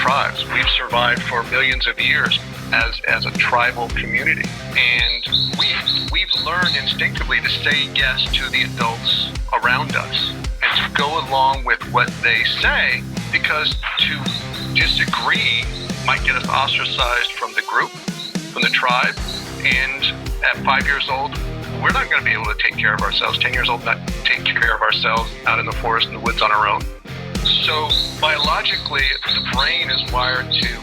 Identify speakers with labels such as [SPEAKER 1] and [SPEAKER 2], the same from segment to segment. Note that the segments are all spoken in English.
[SPEAKER 1] tribes. We've survived for millions of years as a tribal community. And we've learned instinctively to say yes to the adults around us and to go along with what they say, because to disagree might get us ostracized from the group, from the tribe. And at 5 years old, we're not going to be able to take care of ourselves. 10 years old, not take care of ourselves out in the forest and the woods on our own. So biologically, the brain is wired to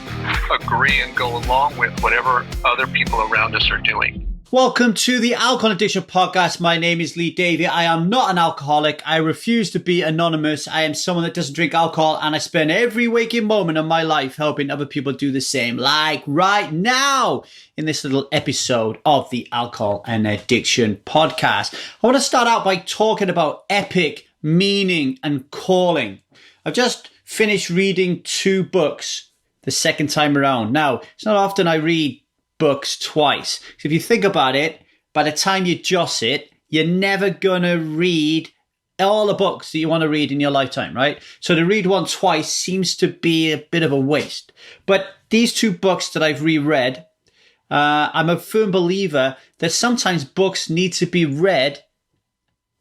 [SPEAKER 1] agree and go along with whatever other people around us are doing.
[SPEAKER 2] Welcome to the Alcohol Addiction Podcast. My name is Lee Davey. I am not an alcoholic. I refuse to be anonymous. I am someone that doesn't drink alcohol, and I spend every waking moment of my life helping other people do the same. Like right now in this little episode of the Alcohol and Addiction Podcast. I want to start out by talking about epic, meaning, and calling. I've just finished reading 2 books the second time around. Now, it's not often I read books twice. So if you think about it, by the time you joss it, you're never going to read all the books that you want to read in your lifetime, right? So to read one twice seems to be a bit of a waste. But these 2 books that I've reread, I'm a firm believer that sometimes books need to be read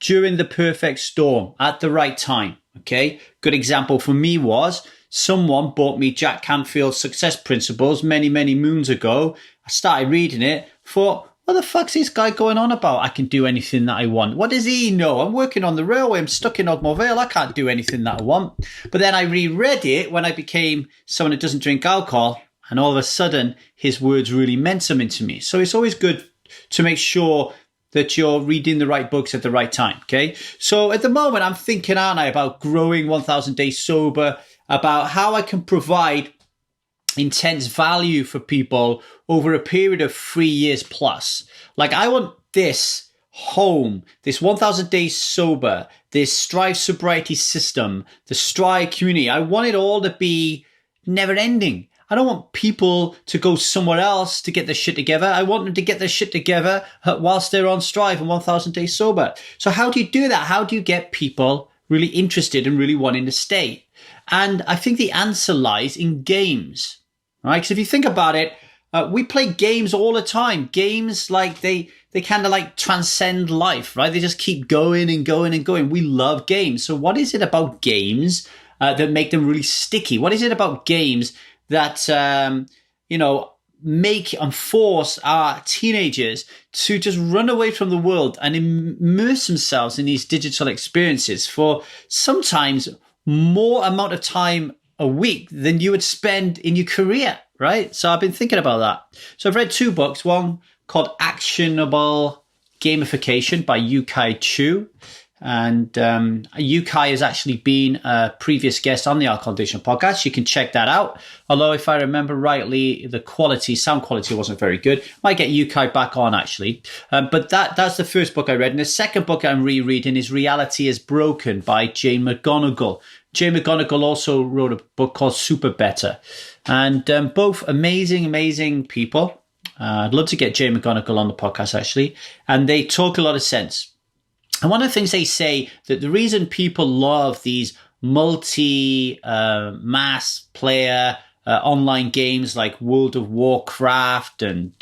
[SPEAKER 2] during the perfect storm at the right time. Okay, good example for me was someone bought me Jack Canfield's Success Principles many moons ago. I started reading it, thought, what the fuck's this guy going on about? I can do anything that I want. What does he know? I'm working on the railway. I'm stuck in Ogmore Vale. I can't do anything that I want. But then I reread it when I became someone that doesn't drink alcohol, and all of a sudden his words really meant something to me. So it's always good to make sure that you're reading the right books at the right time, okay? So at the moment, I'm thinking, aren't I, about growing 1,000 Days Sober, about how I can provide intense value for people over a period of 3 years plus. Like, I want this home, this 1,000 Days Sober, this Strive sobriety system, the Strive community. I want it all to be never ending. I don't want people to go somewhere else to get their shit together. I want them to get their shit together whilst they're on Strive and 1,000 Days Sober. So how do you do that? How do you get people really interested and really wanting to stay? And I think the answer lies in games, right? Because if you think about it, we play games all the time. Games, like they kind of like transcend life, right? They just keep going and going and going. We love games. So what is it about games that make them really sticky? What is it about games that, make and force our teenagers to just run away from the world and immerse themselves in these digital experiences for sometimes more amount of time a week than you would spend in your career, right? So I've been thinking about that. So I've read 2 books, one called Actionable Gamification by Yukai Chu. And Yukai has actually been a previous guest on the Alcohol Addiction Podcast. You can check that out. Although if I remember rightly, the sound quality wasn't very good. Might get Yukai back on actually. But that's the first book I read. And the second book I'm rereading is Reality is Broken by Jane McGonigal. Jane McGonigal also wrote a book called Super Better. And both amazing people. I'd love to get Jane McGonigal on the podcast actually. And they talk a lot of sense. And one of the things they say that the reason people love these mass player online games like World of Warcraft and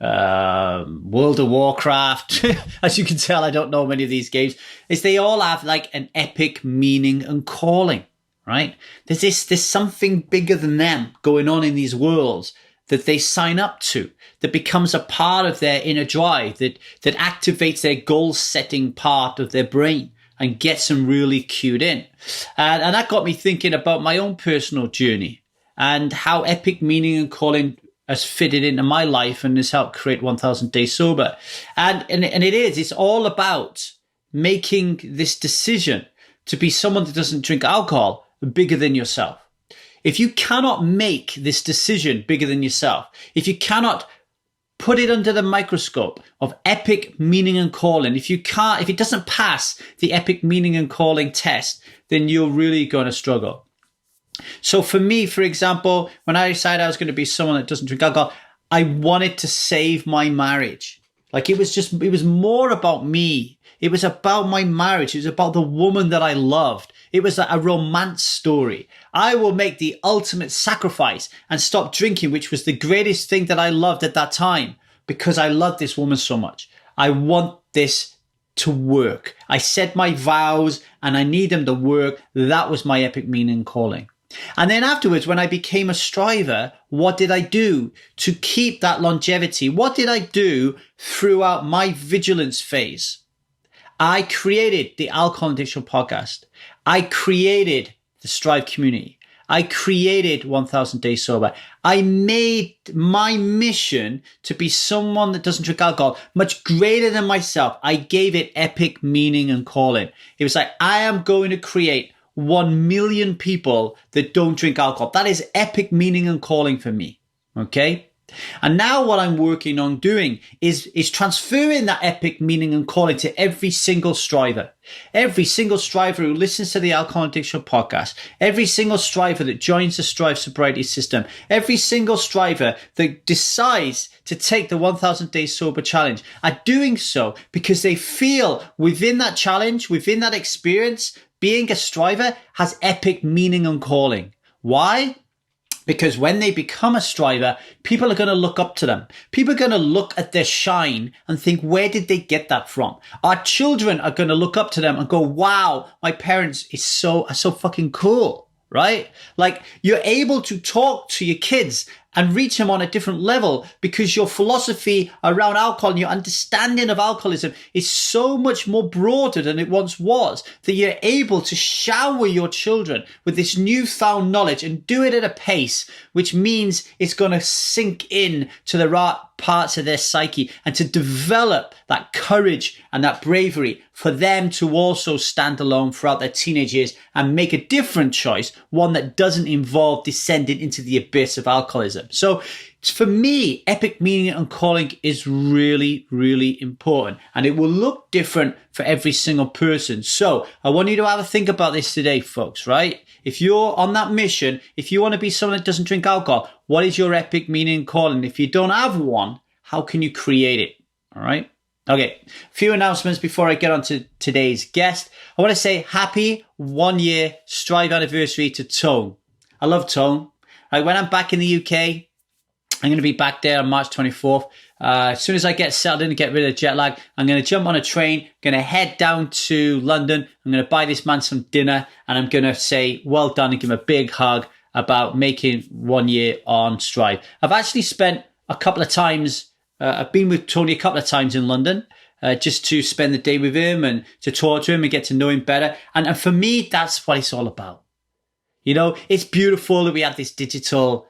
[SPEAKER 2] World of Warcraft, as you can tell, I don't know many of these games, is they all have like an epic meaning and calling, right? There's something bigger than them going on in these worlds that they sign up to, that becomes a part of their inner drive, that activates their goal-setting part of their brain and gets them really cued in. And that got me thinking about my own personal journey and how epic meaning and calling has fitted into my life and has helped create 1,000 Days Sober. And it's all about making this decision to be someone that doesn't drink alcohol bigger than yourself. If you cannot make this decision bigger than yourself, if you cannot put it under the microscope of epic meaning and calling, if it doesn't pass the epic meaning and calling test, then you're really going to struggle. So for me, for example, when I decided I was going to be someone that doesn't drink alcohol, I wanted to save my marriage. Like it was more about me. It was about my marriage. It was about the woman that I loved. It was a romance story. I will make the ultimate sacrifice and stop drinking, which was the greatest thing that I loved at that time because I loved this woman so much. I want this to work. I said my vows and I need them to work. That was my epic meaning and calling. And then afterwards, when I became a striver, what did I do to keep that longevity? What did I do throughout my vigilance phase? I created the Alcohol Addiction Podcast. I created the Strive community. I created 1000 Days Sober. I made my mission to be someone that doesn't drink alcohol much greater than myself. I gave it epic meaning and calling. It was like, I am going to create 1 million people that don't drink alcohol. That is epic meaning and calling for me. Okay. And now what I'm working on doing is transferring that epic meaning and calling to every single striver. Every single striver who listens to the Alcohol Addiction Podcast. Every single striver that joins the Strive sobriety system. Every single striver that decides to take the 1000 Days Sober challenge are doing so because they feel within that challenge, within that experience, being a striver has epic meaning and calling. Why? Because when they become a striver, people are going to look up to them. People are going to look at their shine and think, where did they get that from? Our children are going to look up to them and go, wow, my parents are so fucking cool, right? Like you're able to talk to your kids and reach them on a different level because your philosophy around alcohol and your understanding of alcoholism is so much more broader than it once was that you're able to shower your children with this newfound knowledge and do it at a pace which means it's going to sink in to the right parts of their psyche and to develop that courage and that bravery for them to also stand alone throughout their teenage years and make a different choice, one that doesn't involve descending into the abyss of alcoholism. So for me, epic meaning and calling is really, really important, and it will look different for every single person. So I want you to have a think about this today, folks, right? If you're on that mission, if you want to be someone that doesn't drink alcohol, what is your epic meaning and calling? If you don't have one, how can you create it? All right. Okay. A few announcements before I get on to today's guest. I want to say happy 1 year Strive anniversary to Tone. I love Tone. Right, when I'm back in the UK, I'm going to be back there on March 24th. As soon as I get settled in and get rid of the jet lag, I'm going to jump on a train, going to head down to London. I'm going to buy this man some dinner and I'm going to say, well done, and give him a big hug about making 1 year on Strive. I've actually spent a couple of times, I've been with Tony a couple of times in London, just to spend the day with him and to talk to him and get to know him better. And for me, that's what it's all about. You know, it's beautiful that we have this digital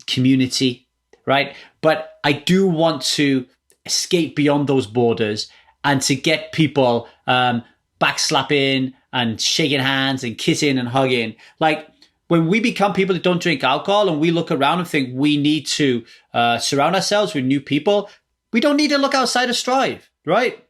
[SPEAKER 2] community, right? But I do want to escape beyond those borders and to get people backslapping and shaking hands and kissing and hugging. Like when we become people that don't drink alcohol and we look around and think we need to surround ourselves with new people, we don't need to look outside of Strive, right?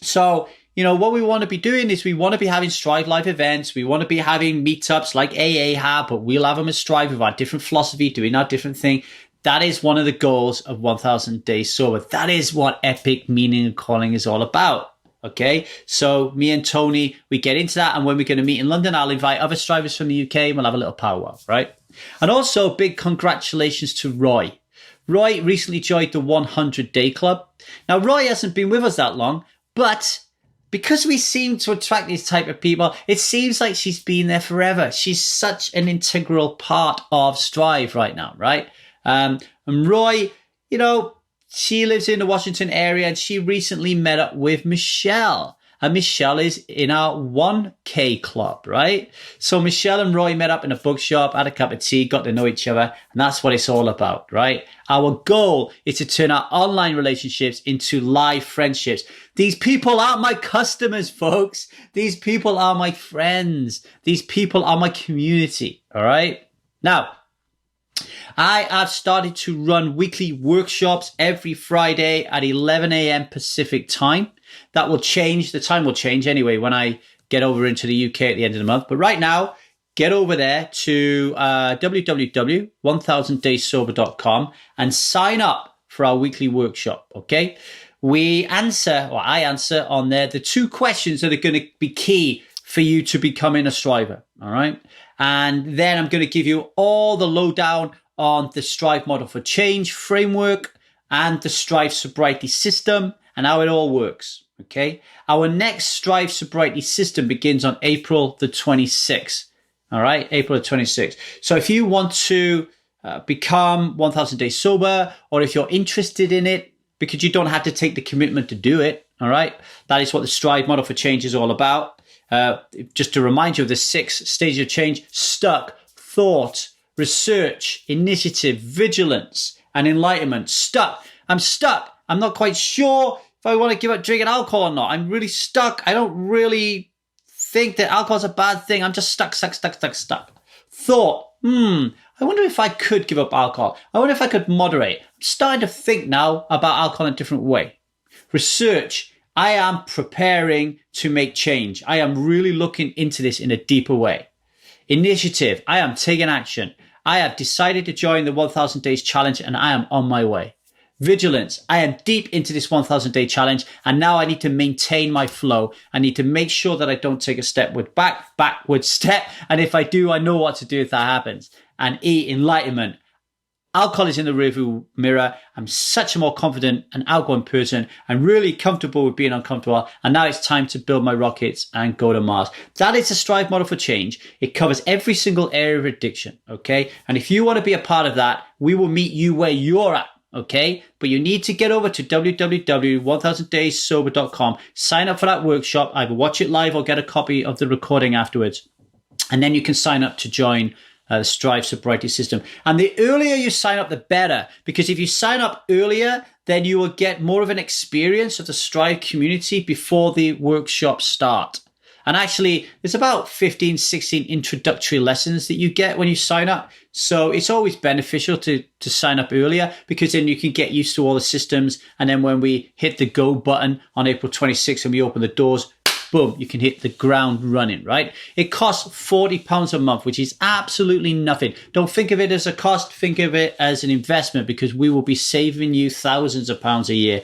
[SPEAKER 2] So, you know, what we want to be doing is we want to be having Strive live events. We want to be having meetups like AA have, but we'll have them as Strive with our different philosophy, doing our different thing. That is one of the goals of 1000 Days Sober. That is what epic meaning and calling is all about. Okay. So me and Tony, we get into that. And when we're going to meet in London, I'll invite other Strivers from the UK and we'll have a little powwow, right? And also big congratulations to Roy. Roy recently joined the 100 Day Club. Now, Roy hasn't been with us that long, but because we seem to attract these type of people, it seems like she's been there forever. She's such an integral part of Strive right now, right? And Roy, you know, she lives in the Washington area and she recently met up with Michelle. And Michelle is in our 1K club, right? So Michelle and Roy met up in a bookshop, had a cup of tea, got to know each other. And that's what it's all about, right? Our goal is to turn our online relationships into live friendships. These people aren't my customers, folks. These people are my friends. These people are my community, all right? Now, I have started to run weekly workshops every Friday at 11 a.m. Pacific time. That will change. The time will change anyway when I get over into the UK at the end of the month. But right now, get over there to www.1000dayssober.com and sign up for our weekly workshop, okay? I answer on there the 2 questions that are going to be key for you to becoming a striver. All right. And then I'm going to give you all the lowdown on the Strive Model for Change framework and the Strive Sobriety system and how it all works. Okay. Our next Strive Sobriety system begins on April the 26th. All right. April the 26th. So if you want to become 1000 days sober, or if you're interested in it, because you don't have to take the commitment to do it. All right. That is what the Strive Model for Change is all about. Just to remind you of the 6 stages of change: stuck, thought, research, initiative, vigilance, and enlightenment. Stuck. I'm stuck. I'm not quite sure if I want to give up drinking alcohol or not. I'm really stuck. I don't really think that alcohol is a bad thing. I'm just stuck. Thought. I wonder if I could give up alcohol. I wonder if I could moderate. I'm starting to think now about alcohol in a different way. Research. I am preparing to make change. I am really looking into this in a deeper way. Initiative. I am taking action. I have decided to join the 1000 Days Challenge and I am on my way. Vigilance. I am deep into this 1000 Day Challenge and now I need to maintain my flow. I need to make sure that I don't take a backward step. And if I do, I know what to do if that happens. And E, enlightenment. Alcohol is in the rearview mirror. I'm such a more confident and outgoing person. I'm really comfortable with being uncomfortable. And now it's time to build my rockets and go to Mars. That is the Strive Model for Change. It covers every single area of addiction. Okay. And if you want to be a part of that, we will meet you where you're at. Okay. But you need to get over to www.1000dayssober.com, sign up for that workshop, either watch it live or get a copy of the recording afterwards. And then you can sign up to join the Strive Sobriety system. And the earlier you sign up, the better, because if you sign up earlier, then you will get more of an experience of the Strive community before the workshops start. And actually, there's about 15, 16 introductory lessons that you get when you sign up. So it's always beneficial to sign up earlier, because then you can get used to all the systems. And then when we hit the go button on April 26th and we open the doors, boom, you can hit the ground running, right? It costs £40 a month, which is absolutely nothing. Don't think of it as a cost. Think of it as an investment, because we will be saving you thousands of pounds a year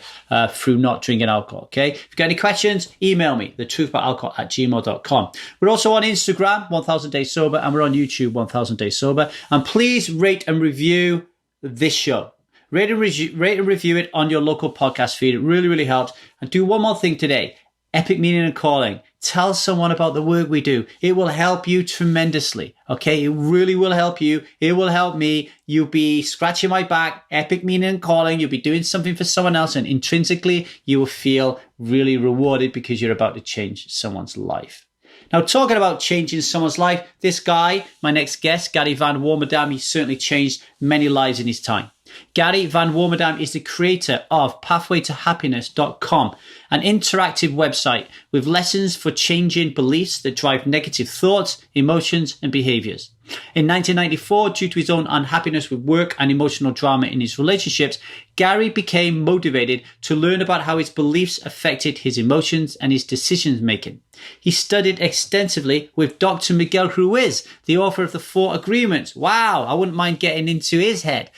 [SPEAKER 2] through not drinking alcohol, okay? If you've got any questions, email me, thetruthaboutalcohol@gmail.com. We're also on Instagram, 1000 Days Sober, and we're on YouTube, 1000 Days Sober. And please rate and review this show. Rate and review it on your local podcast feed. It really, really helps. And do one more thing today. Epic Meaning and Calling. Tell someone about the work we do. It will help you tremendously. Okay. It really will help you. It will help me. You'll be scratching my back. Epic Meaning and Calling. You'll be doing something for someone else. And intrinsically, you will feel really rewarded because you're about to change someone's life. Now, talking about changing someone's life, this guy, my next guest, Gary Van Warmerdam, he certainly changed many lives in his time. Gary Van Warmerdam is the creator of pathwaytohappiness.com, an interactive website with lessons for changing beliefs that drive negative thoughts, emotions, and behaviors. In 1994, due to his own unhappiness with work and emotional drama in his relationships, Gary became motivated to learn about how his beliefs affected his emotions and his decision making. He studied extensively with Dr. Miguel Ruiz, the author of the 4 Agreements. Wow, I wouldn't mind getting into his head.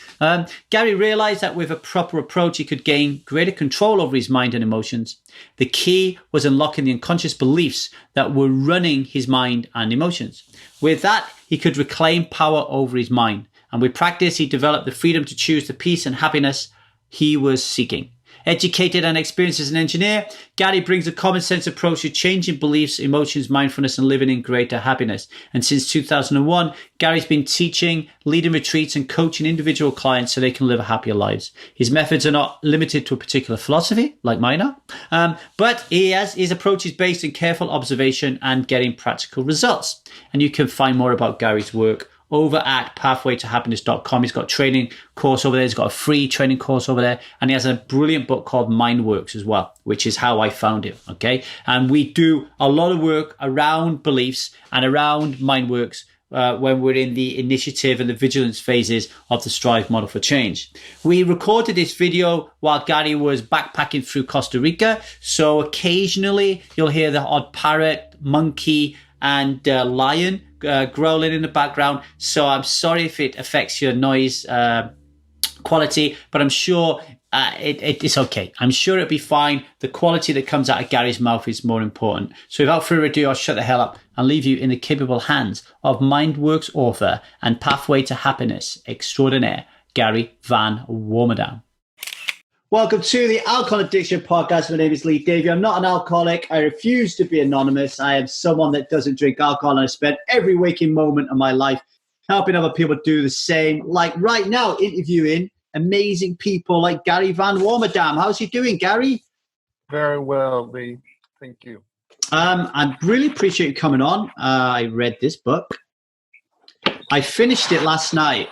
[SPEAKER 2] Gary realized that with a proper approach, he could gain greater control over his mind and emotions. The key was unlocking the unconscious beliefs that were running his mind and emotions. With that, he could reclaim power over his mind. And with practice, he developed the freedom to choose the peace and happiness he was seeking. Educated and experienced as an engineer, Gary brings a common sense approach to changing beliefs, emotions, mindfulness, and living in greater happiness. And since 2001, Gary's been teaching, leading retreats, and coaching individual clients so they can live happier lives. His methods are not limited to a particular philosophy, like mine are, but his approach is based in careful observation and getting practical results. And you can find more about Gary's work over at pathwaytohappiness.com. He's got a training course over there. He's got a free training course over there. And he has a brilliant book called Mindworks as well, which is how I found him. Okay. And we do a lot of work around beliefs and around Mindworks when we're in the initiative and the vigilance phases of the Strive Model for Change. We recorded this video while Gary was backpacking through Costa Rica. So occasionally you'll hear the odd parrot, monkey, and lion growling in the background. So I'm sorry if it affects your noise quality, but I'm sure It's okay. I'm sure it'll be fine. The quality that comes out of Gary's mouth is more important. So without further ado, I'll shut the hell up and leave you in the capable hands of MindWorks author and Pathway to Happiness extraordinaire, Gary Van Warmerdam. Welcome to the Alcohol Addiction Podcast. My name is Lee Davey. I'm not an alcoholic. I refuse to be anonymous. I am someone that doesn't drink alcohol, and I spend every waking moment of my life helping other people do the same. Like right now, interviewing amazing people like Gary Van Warmerdam. How's he doing, Gary?
[SPEAKER 3] Very well, Lee. Thank you.
[SPEAKER 2] I really appreciate you coming on. I read this book. I finished it last night,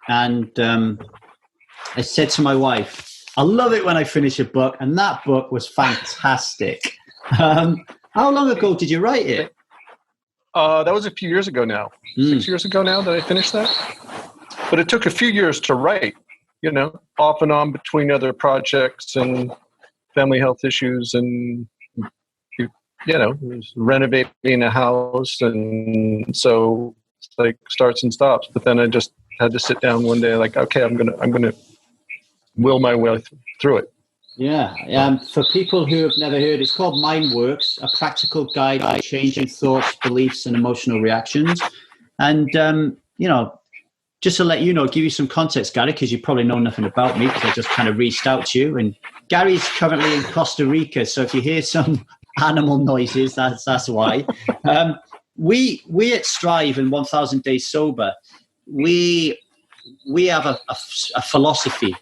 [SPEAKER 2] and I said to my wife, I love it when I finish a book, and that book was fantastic. How long ago did you write it?
[SPEAKER 3] That was a few years ago now. 6 years ago now that I finished that. But it took a few years to write, off and on between other projects and family health issues and, renovating a house. And so it's like starts and stops. But then I just had to sit down one day like, okay, I'm gonna will my way through it.
[SPEAKER 2] Yeah. For people who have never heard, it's called MindWorks, a practical guide to changing thoughts, beliefs, and emotional reactions. And, just to let you know, give you some context, Gary, because you probably know nothing about me because I just kind of reached out to you. And Gary's currently in Costa Rica. So if you hear some animal noises, that's why. We at Strive and 1000 Days Sober, we have a philosophy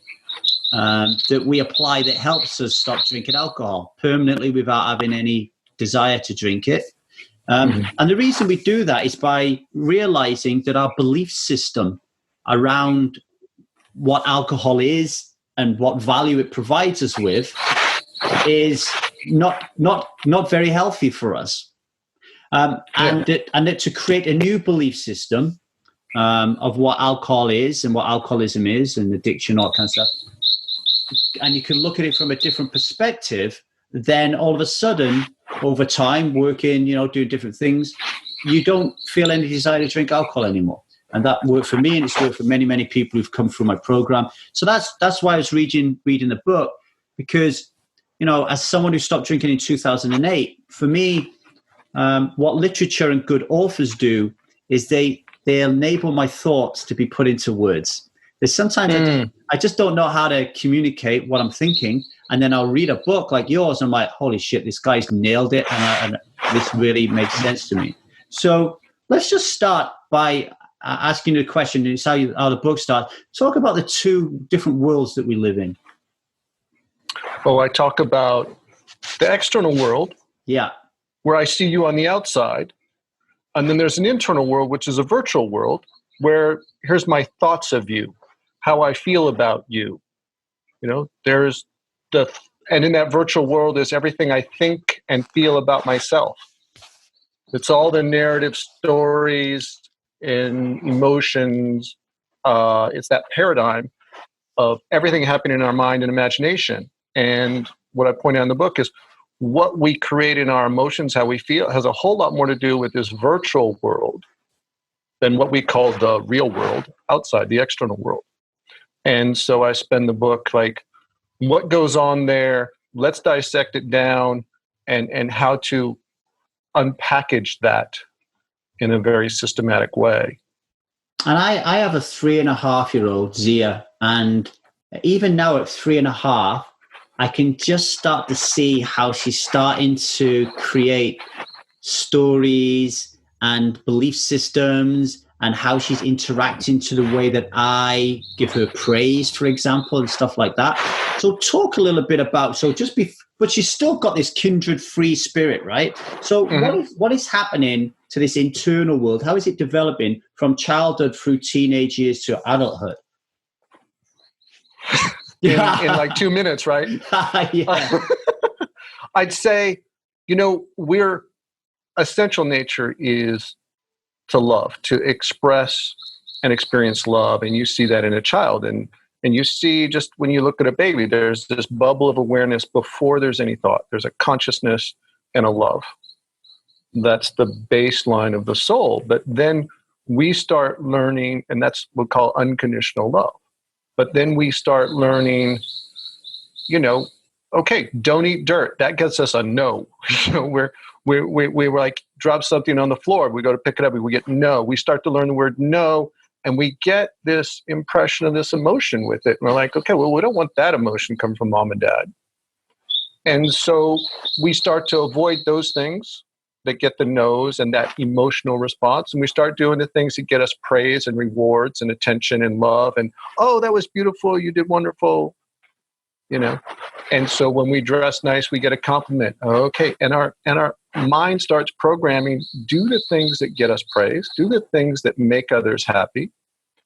[SPEAKER 2] that we apply that helps us stop drinking alcohol permanently without having any desire to drink it. And the reason we do that is by realizing that our belief system around what alcohol is and what value it provides us with is not very healthy for us. And that to create a new belief system of what alcohol is and what alcoholism is and addiction, all that kind of stuff, and you can look at it from a different perspective, then all of a sudden, over time, working, doing different things, you don't feel any desire to drink alcohol anymore. And that worked for me, and it's worked for many, many people who've come through my program. So that's why I was reading the book, because, as someone who stopped drinking in 2008, for me, what literature and good authors do is they enable my thoughts to be put into words. There's sometimes I just don't know how to communicate what I'm thinking, and then I'll read a book like yours, and I'm like, holy shit, this guy's nailed it, and this really makes sense to me. So let's just start by asking you a question. It's how the book starts. Talk about the two different worlds that we live in.
[SPEAKER 3] Well, I talk about the external world, where I see you on the outside, and then there's an internal world, which is a virtual world, where here's my thoughts of you, how I feel about you. There's and in that virtual world is everything I think and feel about myself. It's all the narrative stories and emotions. It's that paradigm of everything happening in our mind and imagination. And what I point out in the book is what we create in our emotions, how we feel, has a whole lot more to do with this virtual world than what we call the real world outside, the external world. And so I spend the book like, what goes on there? Let's dissect it down and how to unpackage that in a very systematic way.
[SPEAKER 2] And I have a 3.5-year-old, Zia, and even now at 3.5, I can just start to see how she's starting to create stories and belief systems and how she's interacting to the way that I give her praise, for example, and stuff like that. So talk a little bit about, but she's still got this kindred free spirit, right? So what is happening to this internal world? How is it developing from childhood through teenage years to adulthood?
[SPEAKER 3] in like 2 minutes, right?
[SPEAKER 2] Yeah.
[SPEAKER 3] I'd say, we're essential nature is to love, to express and experience love. And you see that in a child. And you see just when you look at a baby, there's this bubble of awareness before there's any thought. There's a consciousness and a love. That's the baseline of the soul. But then we start learning, and that's what we call unconditional love. But then we start learning okay, don't eat dirt. That gets us a no. We were like, drop something on the floor. We go to pick it up. We get no. We start to learn the word no. And we get this impression of this emotion with it. And we're like, okay, well, we don't want that emotion coming from mom and dad. And so we start to avoid those things that get the no's and that emotional response. And we start doing the things that get us praise and rewards and attention and love. And, oh, that was beautiful. You did wonderful. And so when we dress nice, we get a compliment. Okay. And our mind starts programming, do the things that get us praise, do the things that make others happy.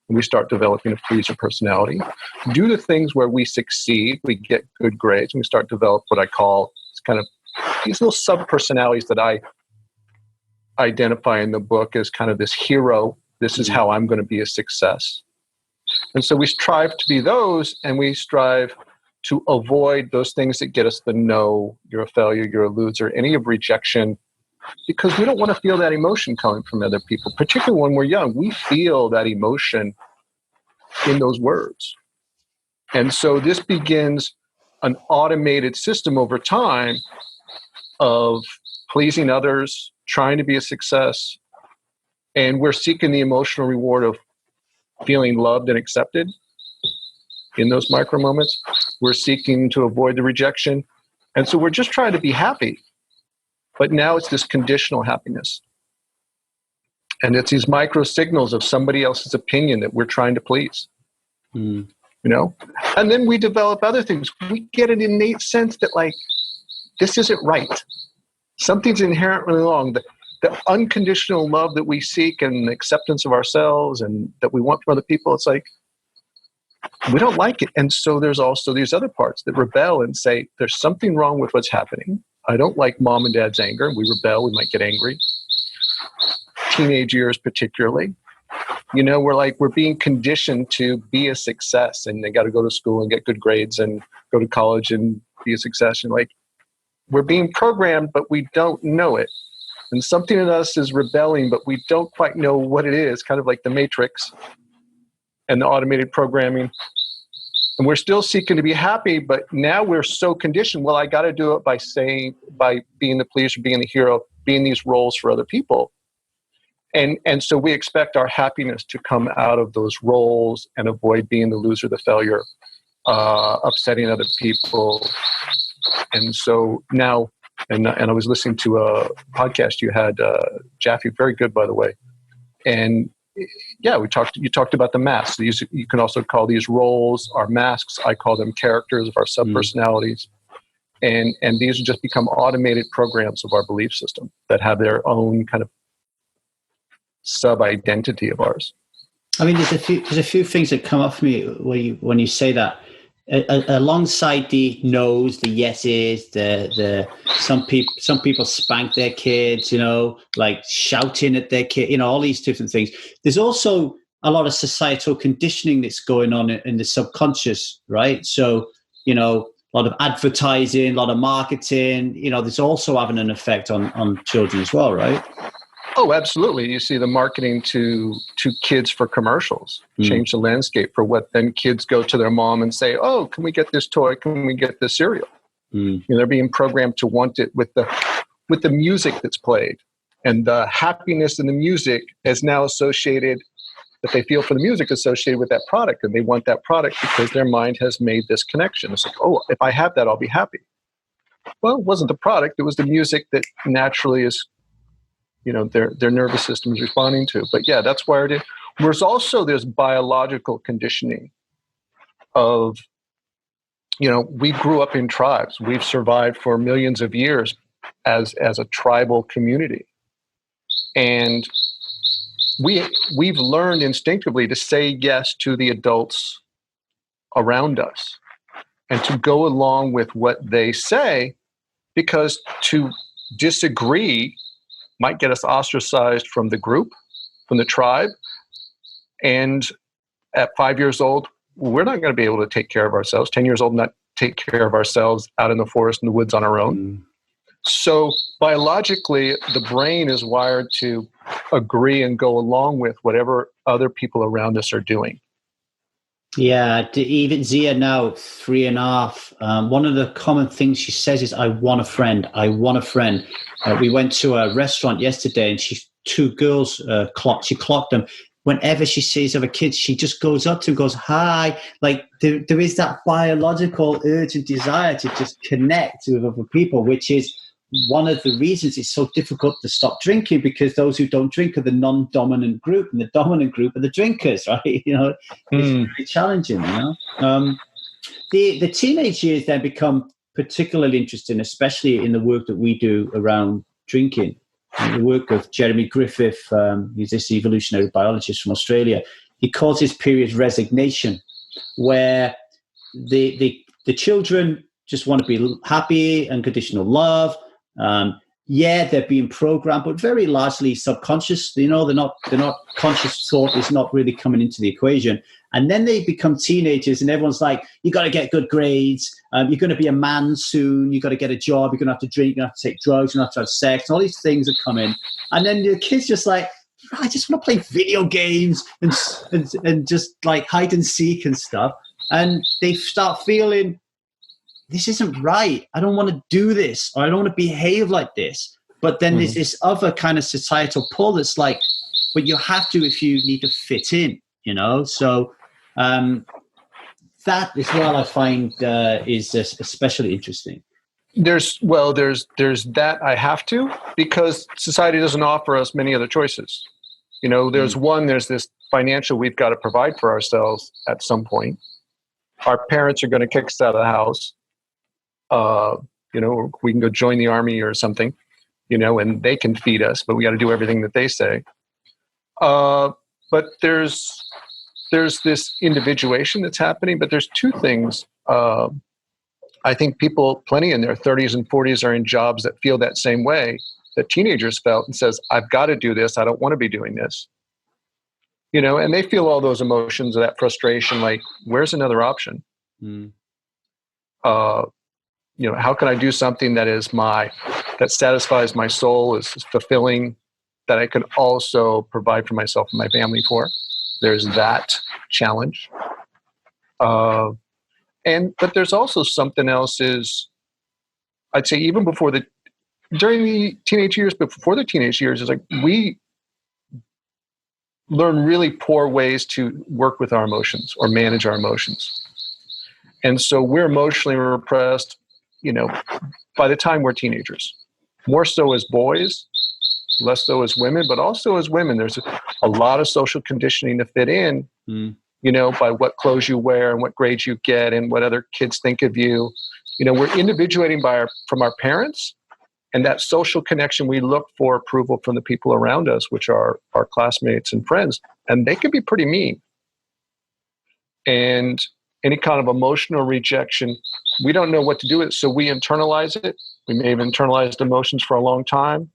[SPEAKER 3] And we start developing a pleaser personality. Do the things where we succeed, we get good grades, and we start to develop what I call kind of these little sub-personalities that I identify in the book as kind of this hero. This is how I'm going to be a success. And so we strive to be those, and we strive to avoid those things that get us the no, you're a failure, you're a loser, any of rejection, because we don't want to feel that emotion coming from other people, particularly when we're young. We feel that emotion in those words. And so this begins an automated system over time of pleasing others, trying to be a success, and we're seeking the emotional reward of feeling loved and accepted in those micro moments. We're seeking to avoid the rejection. And so we're just trying to be happy. But now it's this conditional happiness. And it's these micro signals of somebody else's opinion that we're trying to please. And then we develop other things. We get an innate sense that, like, this isn't right. Something's inherently wrong. The unconditional love that we seek and the acceptance of ourselves and that we want from other people, it's like, we don't like it. And so there's also these other parts that rebel and say, there's something wrong with what's happening. I don't like mom and dad's anger. We rebel. We might get angry. Teenage years particularly. We're being conditioned to be a success, and they got to go to school and get good grades and go to college and be a success. And we're being programmed, but we don't know it. And something in us is rebelling, but we don't quite know what it is, kind of like the Matrix and the automated programming. And we're still seeking to be happy, but now we're so conditioned. Well, I got to do it by being the pleaser, being the hero, being these roles for other people. And so we expect our happiness to come out of those roles and avoid being the loser, the failure, upsetting other people. And so now, and I was listening to a podcast you had, Jaffe, very good, by the way. And yeah, you talked about the masks. You can also call these roles our masks. I call them characters of our sub-personalities. And these just become automated programs of our belief system that have their own kind of sub-identity of ours.
[SPEAKER 2] I mean, there's a few things that come up for me when you say that. Alongside the no's, the yeses, some people spank their kids, like shouting at their kid, all these different things. There's also a lot of societal conditioning that's going on in the subconscious, right? So, a lot of advertising, a lot of marketing, there's also having an effect on children as well, right?
[SPEAKER 3] Oh, absolutely. You see the marketing to kids for commercials change the landscape for what then kids go to their mom and say, oh, can we get this toy? Can we get this cereal? They're being programmed to want it with the music that's played. And the happiness in the music is now associated, that they feel for the music associated with that product. And they want that product because their mind has made this connection. It's like, oh, if I have that, I'll be happy. Well, it wasn't the product. It was the music that naturally is their nervous system is responding to. But yeah, that's wired in. There's also this biological conditioning of, we grew up in tribes. We've survived for millions of years as a tribal community. And we've learned instinctively to say yes to the adults around us and to go along with what they say, because to disagree might get us ostracized from the group, from the tribe. And at 5 years old, we're not going to be able to take care of ourselves. 10 years old, not take care of ourselves out in the forest, in the woods on our own. So biologically, the brain is wired to agree and go along with whatever other people around us are doing.
[SPEAKER 2] Yeah, even Zia now, 3.5. One of the common things she says is, I want a friend. I want a friend. We went to a restaurant yesterday and two girls she clocked them. Whenever she sees other kids, she just goes up to them, goes, hi. Like there is that biological urgent desire to just connect with other people, which is one of the reasons it's so difficult to stop drinking, because those who don't drink are the non-dominant group, and the dominant group are the drinkers, right? It's very challenging, The teenage years then become particularly interesting, especially in the work that we do around drinking. The work of Jeremy Griffith, he's this evolutionary biologist from Australia. He calls this period resignation, where the children just want to be happy, unconditional love. They're being programmed, but very largely subconscious. They're not conscious thought is not really coming into the equation. And then they become teenagers, and everyone's like, you got to get good grades. You're going to be a man soon. You got to get a job. You're going to have to drink. You're going to have to take drugs. You're going to have to have sex. And all these things that come in. And then the kid's just like, I just want to play video games and just like hide and seek and stuff. And they start feeling, this isn't right. I don't want to do this, or I don't want to behave like this. But then there's this other kind of societal pull that's like, but you have to if you need to fit in, So that as well, I find is especially interesting.
[SPEAKER 3] There's that I have to, because society doesn't offer us many other choices. There's this financial, we've got to provide for ourselves at some point. Our parents are going to kick us out of the house. We can go join the army or something, and they can feed us, but we got to do everything that they say. But there's this individuation that's happening, but there's two things. I think people, plenty in their 30s and 40s, are in jobs that feel that same way that teenagers felt, and says, I've got to do this. I don't want to be doing this. And they feel all those emotions of that frustration, like, where's another option? How can I do something that satisfies my soul, is fulfilling, that I can also provide for myself and my family for? There's that challenge. But there's also something else is, I'd say even during the teenage years, but before the teenage years, is like we learn really poor ways to work with our emotions or manage our emotions. And so we're emotionally repressed, by the time we're teenagers, more so as boys, less so as women, but also as women, there's a lot of social conditioning to fit in, by what clothes you wear and what grades you get and what other kids think of you. We're individuating from our parents, and that social connection, we look for approval from the people around us, which are our classmates and friends, and they can be pretty mean. And any kind of emotional rejection, we don't know what to do with it, so we internalize it. We may have internalized emotions for a long time.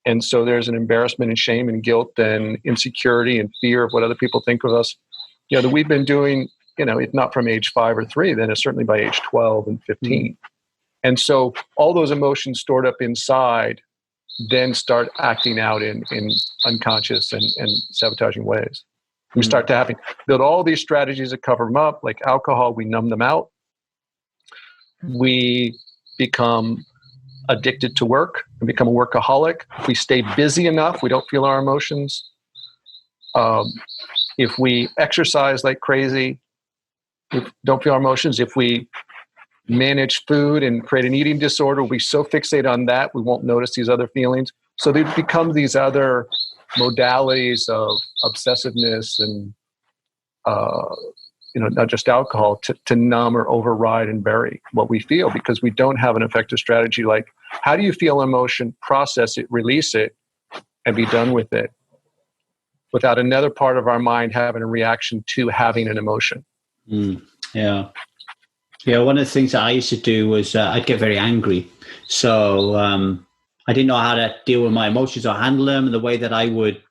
[SPEAKER 3] And so there's an embarrassment and shame and guilt and insecurity and fear of what other people think of us, that we've been doing, if not from age 5 or 3, then it's certainly by age 12 and 15. And so all those emotions stored up inside then start acting out in unconscious and sabotaging ways. We start to build all these strategies that cover them up, like alcohol. We numb them out. We become addicted to work and become a workaholic. If we stay busy enough, we don't feel our emotions. If we exercise like crazy, we don't feel our emotions. If we manage food and create an eating disorder, we so fixate on that, we won't notice these other feelings. So they become these other modalities of obsessiveness and, not just alcohol, to numb or override and bury what we feel, because we don't have an effective strategy like, how do you feel emotion, process it, release it, and be done with it, without another part of our mind having a reaction to having an emotion.
[SPEAKER 2] Yeah. One of the things that I used to do was I'd get very angry. So I didn't know how to deal with my emotions or handle them. And the way that I would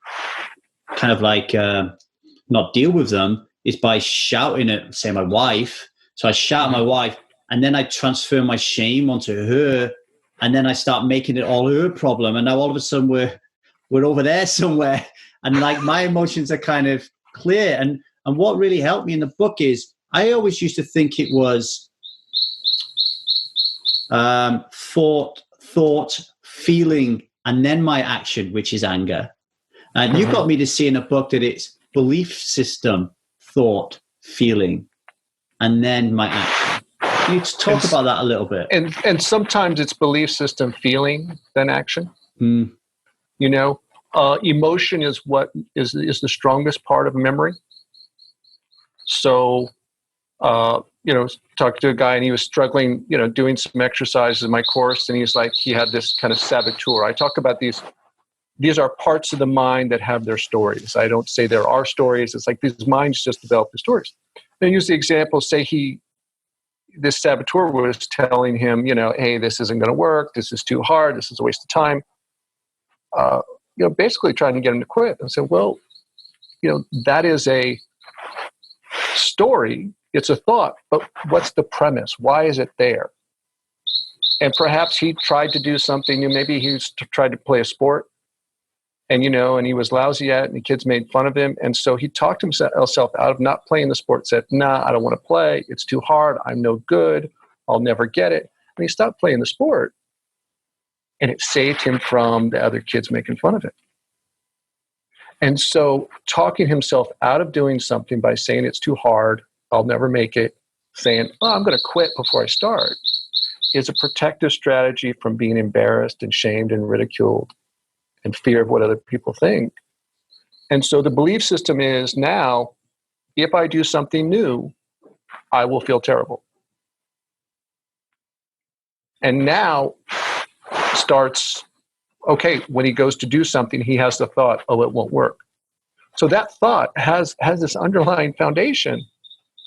[SPEAKER 2] kind of like not deal with them is by shouting at, say, my wife. So I shout at my wife, and then I transfer my shame onto her, and then I start making it all her problem. And now all of a sudden we're over there somewhere, and like my emotions are kind of clear. And And what really helped me in the book is I always used to think it was thought, feeling, and then my action, which is anger. And you got me to see in a book that it's belief system, thought, feeling, and then my action. Can you talk about that a little bit?
[SPEAKER 3] And sometimes it's belief system, feeling, then action.
[SPEAKER 2] Mm.
[SPEAKER 3] You know, emotion is what is the strongest part of memory. So, talked to a guy and he was struggling, doing some exercises in my course, and he's like, he had this kind of saboteur. I talk about these are parts of the mind that have their stories. I don't say there are stories. It's like these minds just develop the stories. And use the example, say this saboteur was telling him, hey, this isn't going to work. This is too hard. This is a waste of time. Basically trying to get him to quit. And said, well, that is a story. It's a thought, but what's the premise? Why is it there? And perhaps he tried to do something new. Maybe he tried to play a sport, and he was lousy at it, and the kids made fun of him. And so he talked himself out of not playing the sport, said, nah, I don't want to play. It's too hard. I'm no good. I'll never get it. And he stopped playing the sport, and it saved him from the other kids making fun of him. And so talking himself out of doing something by saying it's too hard, I'll never make it, saying, I'm going to quit before I start, is a protective strategy from being embarrassed and shamed and ridiculed and fear of what other people think. And so the belief system is now, if I do something new, I will feel terrible. And now starts, okay, when he goes to do something, he has the thought, it won't work. So that thought has this underlying foundation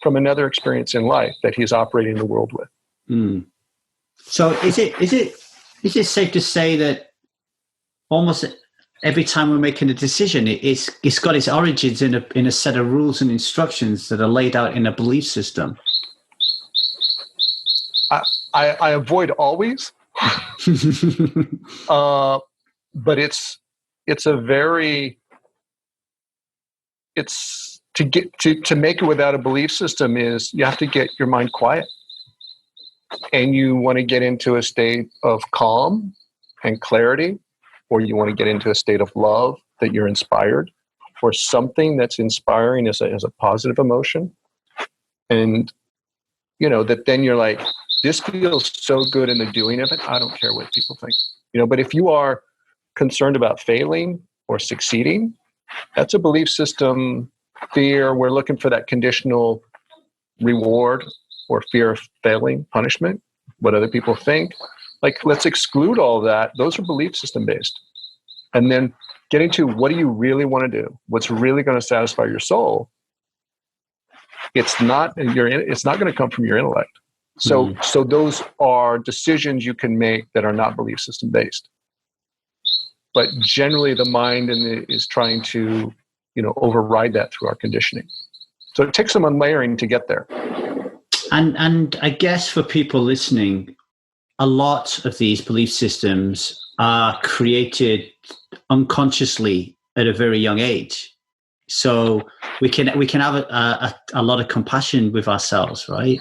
[SPEAKER 3] from another experience in life that he's operating the world with.
[SPEAKER 2] Mm. So is it safe to say that almost every time we're making a decision, it's got its origins in a set of rules and instructions that are laid out in a belief system?
[SPEAKER 3] I avoid always, but it's to make it without a belief system is you have to get your mind quiet, and you want to get into a state of calm and clarity, or you want to get into a state of love that you're inspired, or something that's inspiring as a positive emotion. And, that then you're like, this feels so good in the doing of it. I don't care what people think, but if you are concerned about failing or succeeding, that's a belief system fear. We're looking for that conditional reward or fear of failing, punishment, what other people think. Like, let's exclude all that. Those are belief system based. And then getting to what do you really want to do? What's really going to satisfy your soul? It's not going to come from your intellect. So those are decisions you can make that are not belief system based. But generally the mind is trying to, override that through our conditioning. So it takes some unlayering to get there.
[SPEAKER 2] And I guess for people listening, a lot of these belief systems are created unconsciously at a very young age. So we can have a lot of compassion with ourselves, right?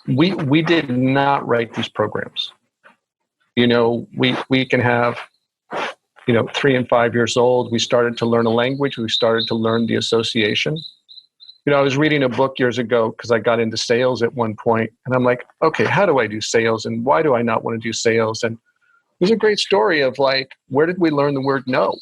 [SPEAKER 3] We did not write these programs. We can have 3 and 5 years old. We started to learn a language. We started to learn the association. I was reading a book years ago because I got into sales at one point, and I'm like, okay, how do I do sales, and why do I not want to do sales? And there's a great story of like, where did we learn the word no?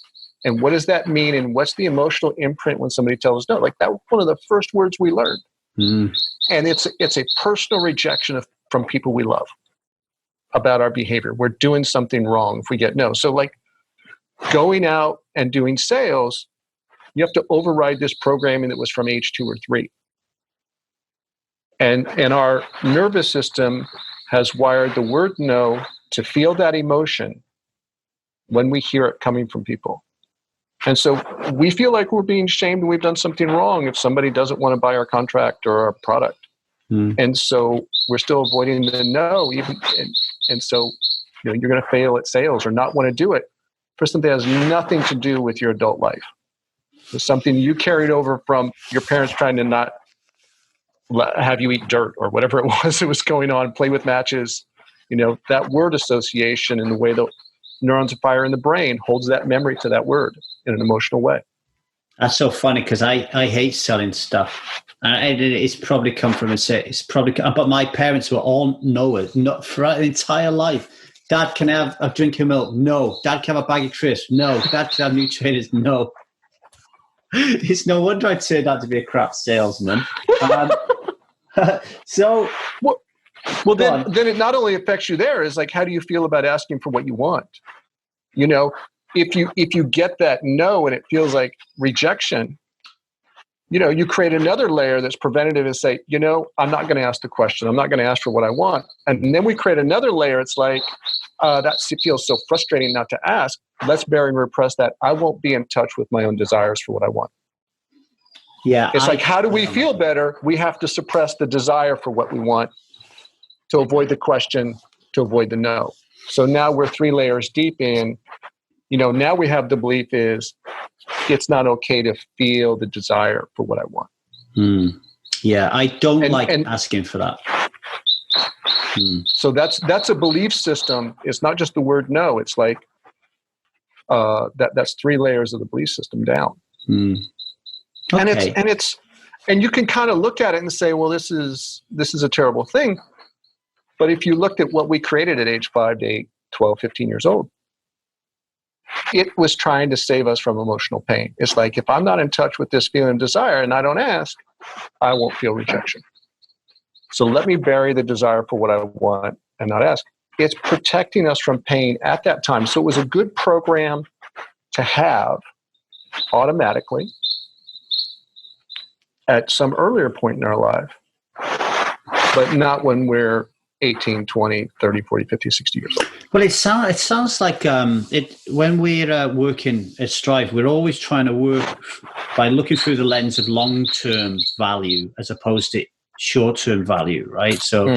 [SPEAKER 3] And what does that mean? And what's the emotional imprint when somebody tells us no? Like, that was one of the first words we learned. Mm. And it's a personal rejection from people we love about our behavior. We're doing something wrong if we get no. So like going out and doing sales, you have to override this programming that was from age 2 or 3. And our nervous system has wired the word no to feel that emotion when we hear it coming from people. And so we feel like we're being shamed and we've done something wrong if somebody doesn't want to buy our contract or our product. Mm. And so we're still avoiding the no. And so you're going to fail at sales or not want to do it for something that has nothing to do with your adult life. It was something you carried over from your parents trying to not have you eat dirt or whatever it was going on, play with matches. That word association and the way the neurons fire in the brain holds that memory to that word in an emotional way.
[SPEAKER 2] That's so funny because I hate selling stuff. And it's probably come from but my parents were all knowers, not for an entire life. Dad, can I have a drink of milk? No. Dad, can I have a bag of crisps? No. Dad, can I have new trainers? No. It's no wonder I turned out to be a crap salesman. So,
[SPEAKER 3] well, then it not only affects you there. Is like, how do you feel about asking for what you want? If you get that no and it feels like rejection, you create another layer that's preventative and say, I'm not going to ask the question. I'm not going to ask for what I want. And then we create another layer. It's like, that feels so frustrating not to ask. Let's bury and repress that. I won't be in touch with my own desires for what I want.
[SPEAKER 2] Yeah.
[SPEAKER 3] It's like, how do we feel better? We have to suppress the desire for what we want to avoid the question, to avoid the no. So now we're 3 layers deep in, now we have the belief is it's not okay to feel the desire for what I want.
[SPEAKER 2] Yeah, I don't like asking for that.
[SPEAKER 3] So that's a belief system. It's not just the word no. It's like that's 3 layers of the belief system down.
[SPEAKER 2] Okay.
[SPEAKER 3] And you can kind of look at it and say, well, this is a terrible thing. But if you looked at what we created at age 5 to 8, 12, 15 years old, it was trying to save us from emotional pain. It's like, if I'm not in touch with this feeling of desire and I don't ask, I won't feel rejection. So let me bury the desire for what I want and not ask. It's protecting us from pain at that time. So it was a good program to have automatically at some earlier point in our life, but not when we're 18, 20, 30, 40, 50, 60 years old.
[SPEAKER 2] Well, it sounds like when we're working at Strive, we're always trying to work by looking through the lens of long-term value as opposed to short-term value, right? So,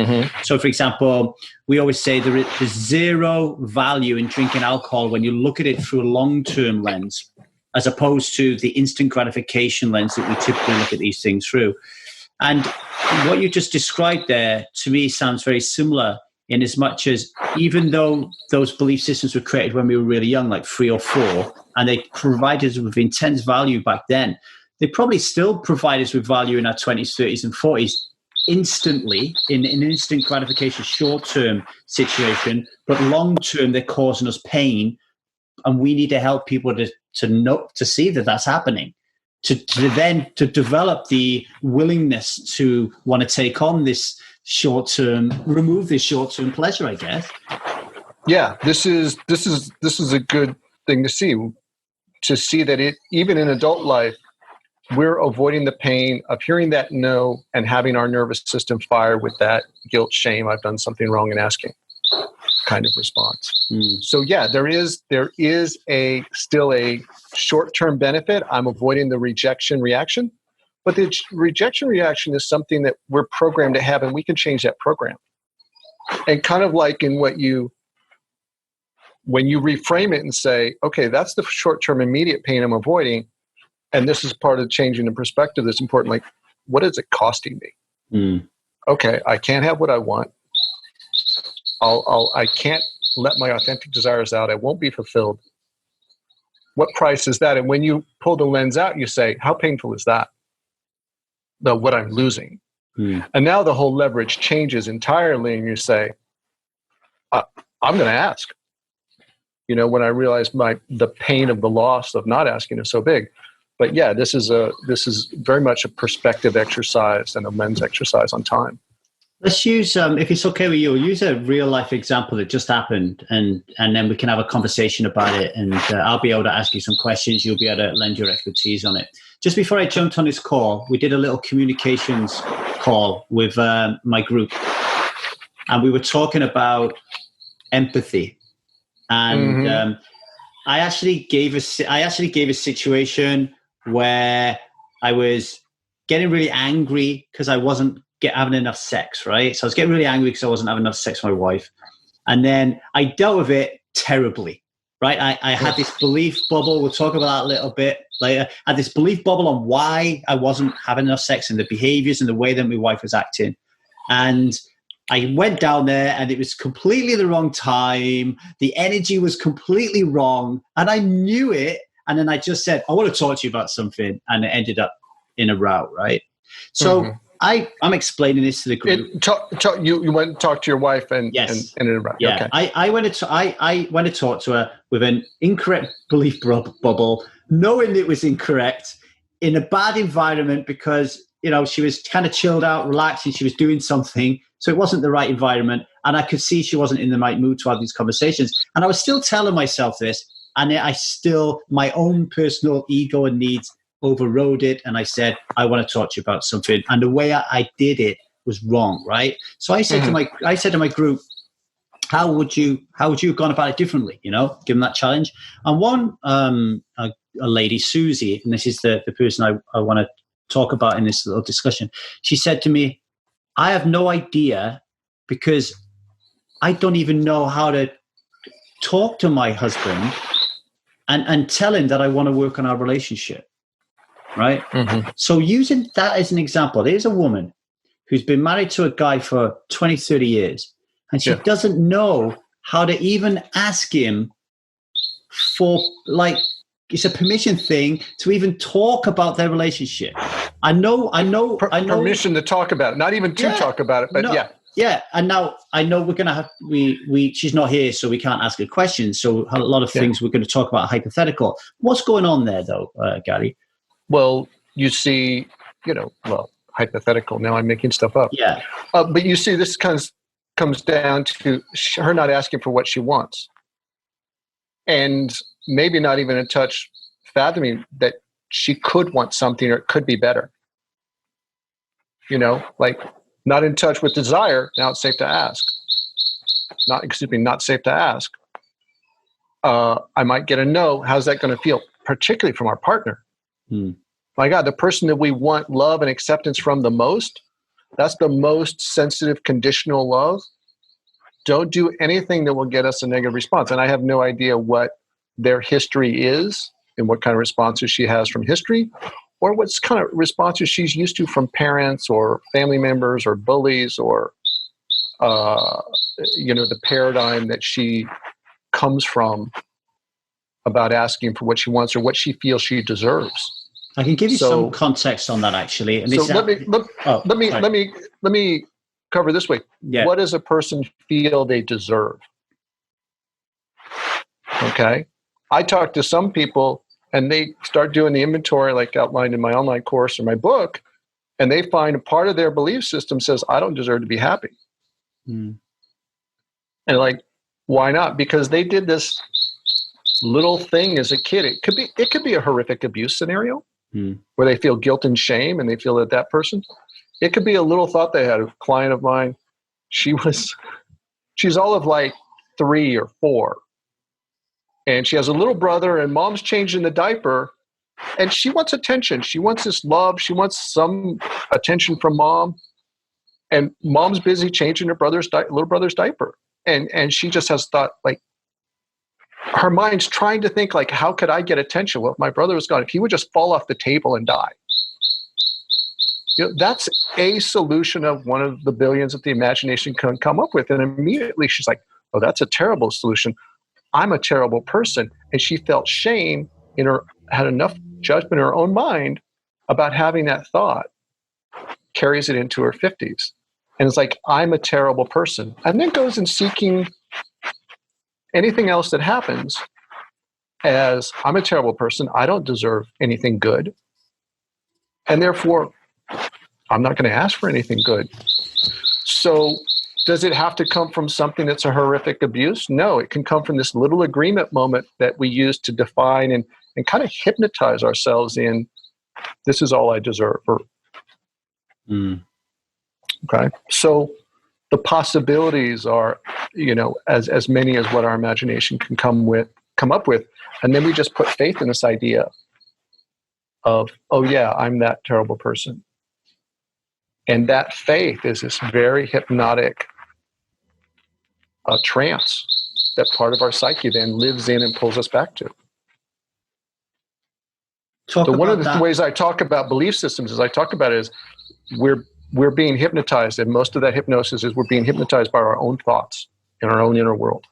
[SPEAKER 2] So for example, we always say there's zero value in drinking alcohol when you look at it through a long-term lens, as opposed to the instant gratification lens that we typically look at these things through. And what you just described there, to me, sounds very similar in as much as even though those belief systems were created when we were really young, like 3 or 4, and they provided us with intense value back then, they probably still provide us with value in our 20s, 30s, and 40s instantly, in an instant gratification, short-term situation, but long-term, they're causing us pain, and we need to help people to see that that's happening. To develop the willingness to want to take on this remove this short-term pleasure, I guess.
[SPEAKER 3] Yeah, this is a good thing to see that even in adult life, we're avoiding the pain of hearing that no and having our nervous system fire with that guilt, shame, I've done something wrong, and asking kind of response. So yeah, there is still a short-term benefit. I'm avoiding the rejection reaction, but the rejection reaction is something that we're programmed to have, and we can change that program. And kind of like in when you reframe it and say, okay, that's the short-term immediate pain I'm avoiding, and this is part of changing the perspective that's important. Like, what is it costing me? Okay, I can't have what I want. I can't let my authentic desires out. I won't be fulfilled. What price is that? And when you pull the lens out, you say, how painful is that? What I'm losing. And now the whole leverage changes entirely, and you say, I'm going to ask. When I realize the pain of the loss of not asking is so big. But yeah, this is very much a perspective exercise and a lens exercise on time.
[SPEAKER 2] Let's use, if it's okay with you, use a real life example that just happened, and then we can have a conversation about it. And I'll be able to ask you some questions. You'll be able to lend your expertise on it. Just before I jumped on this call, we did a little communications call with my group, and we were talking about empathy. And I actually gave a situation where I was getting really angry because I wasn't having enough sex, right? So I was getting really angry because I wasn't having enough sex with my wife. And then I dealt with it terribly, right? I had this belief bubble. We'll talk about that a little bit later. I had this belief bubble on why I wasn't having enough sex and the behaviors and the way that my wife was acting. And I went down there and it was completely the wrong time. The energy was completely wrong. And I knew it. And then I just said, I want to talk to you about something. And it ended up in a row, right? So I'm explaining this to the group.
[SPEAKER 3] You went and talked to your wife and
[SPEAKER 2] yes.
[SPEAKER 3] And ended it right.
[SPEAKER 2] Yeah.
[SPEAKER 3] Okay.
[SPEAKER 2] I went to talk to her with an incorrect belief bubble, knowing it was incorrect, in a bad environment because, she was kind of chilled out, relaxed, and she was doing something. So it wasn't the right environment. And I could see she wasn't in the right mood to have these conversations. And I was still telling myself this. And my own personal ego and needs overrode it. And I said, I want to talk to you about something. And the way I did it was wrong, right? So I said to my group, how would you have gone about it differently? Given that challenge. And one, a lady, Susie, and this is the person I want to talk about in this little discussion. She said to me, I have no idea because I don't even know how to talk to my husband and tell him that I want to work on our relationship. Right. Mm-hmm. So using that as an example, there's a woman who's been married to a guy for 20, 30 years, and she doesn't know how to even ask him for, it's a permission thing to even talk about their relationship. I know.
[SPEAKER 3] Permission to talk about it, not even to talk about it, but
[SPEAKER 2] no, yeah. And now I know we're going to have, she's not here, so we can't ask her questions. So a lot of things we're going to talk about are hypothetical. What's going on there though, Gary?
[SPEAKER 3] Well, you see, hypothetical. Now I'm making stuff up.
[SPEAKER 2] Yeah.
[SPEAKER 3] But you see, this comes down to her not asking for what she wants. And maybe not even in touch fathoming that she could want something or it could be better. Not in touch with desire. Now it's safe to ask. Not safe to ask. I might get a no. How's that going to feel? Particularly from our partner. My God, the person that we want love and acceptance from the most, that's the most sensitive, conditional love. Don't do anything that will get us a negative response. And I have no idea what their history is and what kind of responses she has from history, or what kind of responses she's used to from parents or family members or bullies or, the paradigm that she comes from about asking for what she wants or what she feels she deserves.
[SPEAKER 2] I can give you some context on that, actually. And
[SPEAKER 3] let me cover this way. Yeah. What does a person feel they deserve? Okay. I talk to some people and they start doing the inventory like outlined in my online course or my book, and they find a part of their belief system says, I don't deserve to be happy. And why not? Because they did this little thing as a kid. It could be a horrific abuse scenario where they feel guilt and shame and they feel that person. It could be a little thought they had. A client of mine, she's all of 3 or 4. And she has a little brother and mom's changing the diaper and she wants attention. She wants this love. She wants some attention from mom, and mom's busy changing her little brother's diaper. And she just has thought her mind's trying to think how could I get attention? Well, if my brother was gone, if he would just fall off the table and die. That's a solution of one of the billions that the imagination can come up with. And immediately she's like, oh, that's a terrible solution. I'm a terrible person. And she felt shame had enough judgment in her own mind about having that thought, carries it into her 50s. And it's I'm a terrible person. And then goes and seeking anything else that happens as I'm a terrible person. I don't deserve anything good. And therefore, I'm not going to ask for anything good. So does it have to come from something that's a horrific abuse? No, it can come from this little agreement moment that we use to define and kind of hypnotize ourselves in, this is all I deserve. Okay. So the possibilities are, as many as what our imagination can come up with. And then we just put faith in this idea of, oh yeah, I'm that terrible person. And that faith is this very hypnotic a trance that part of our psyche then lives in and pulls us back to. So one of the ways I talk about belief systems is we're being hypnotized, and most of that hypnosis is we're being hypnotized by our own thoughts in our own inner world.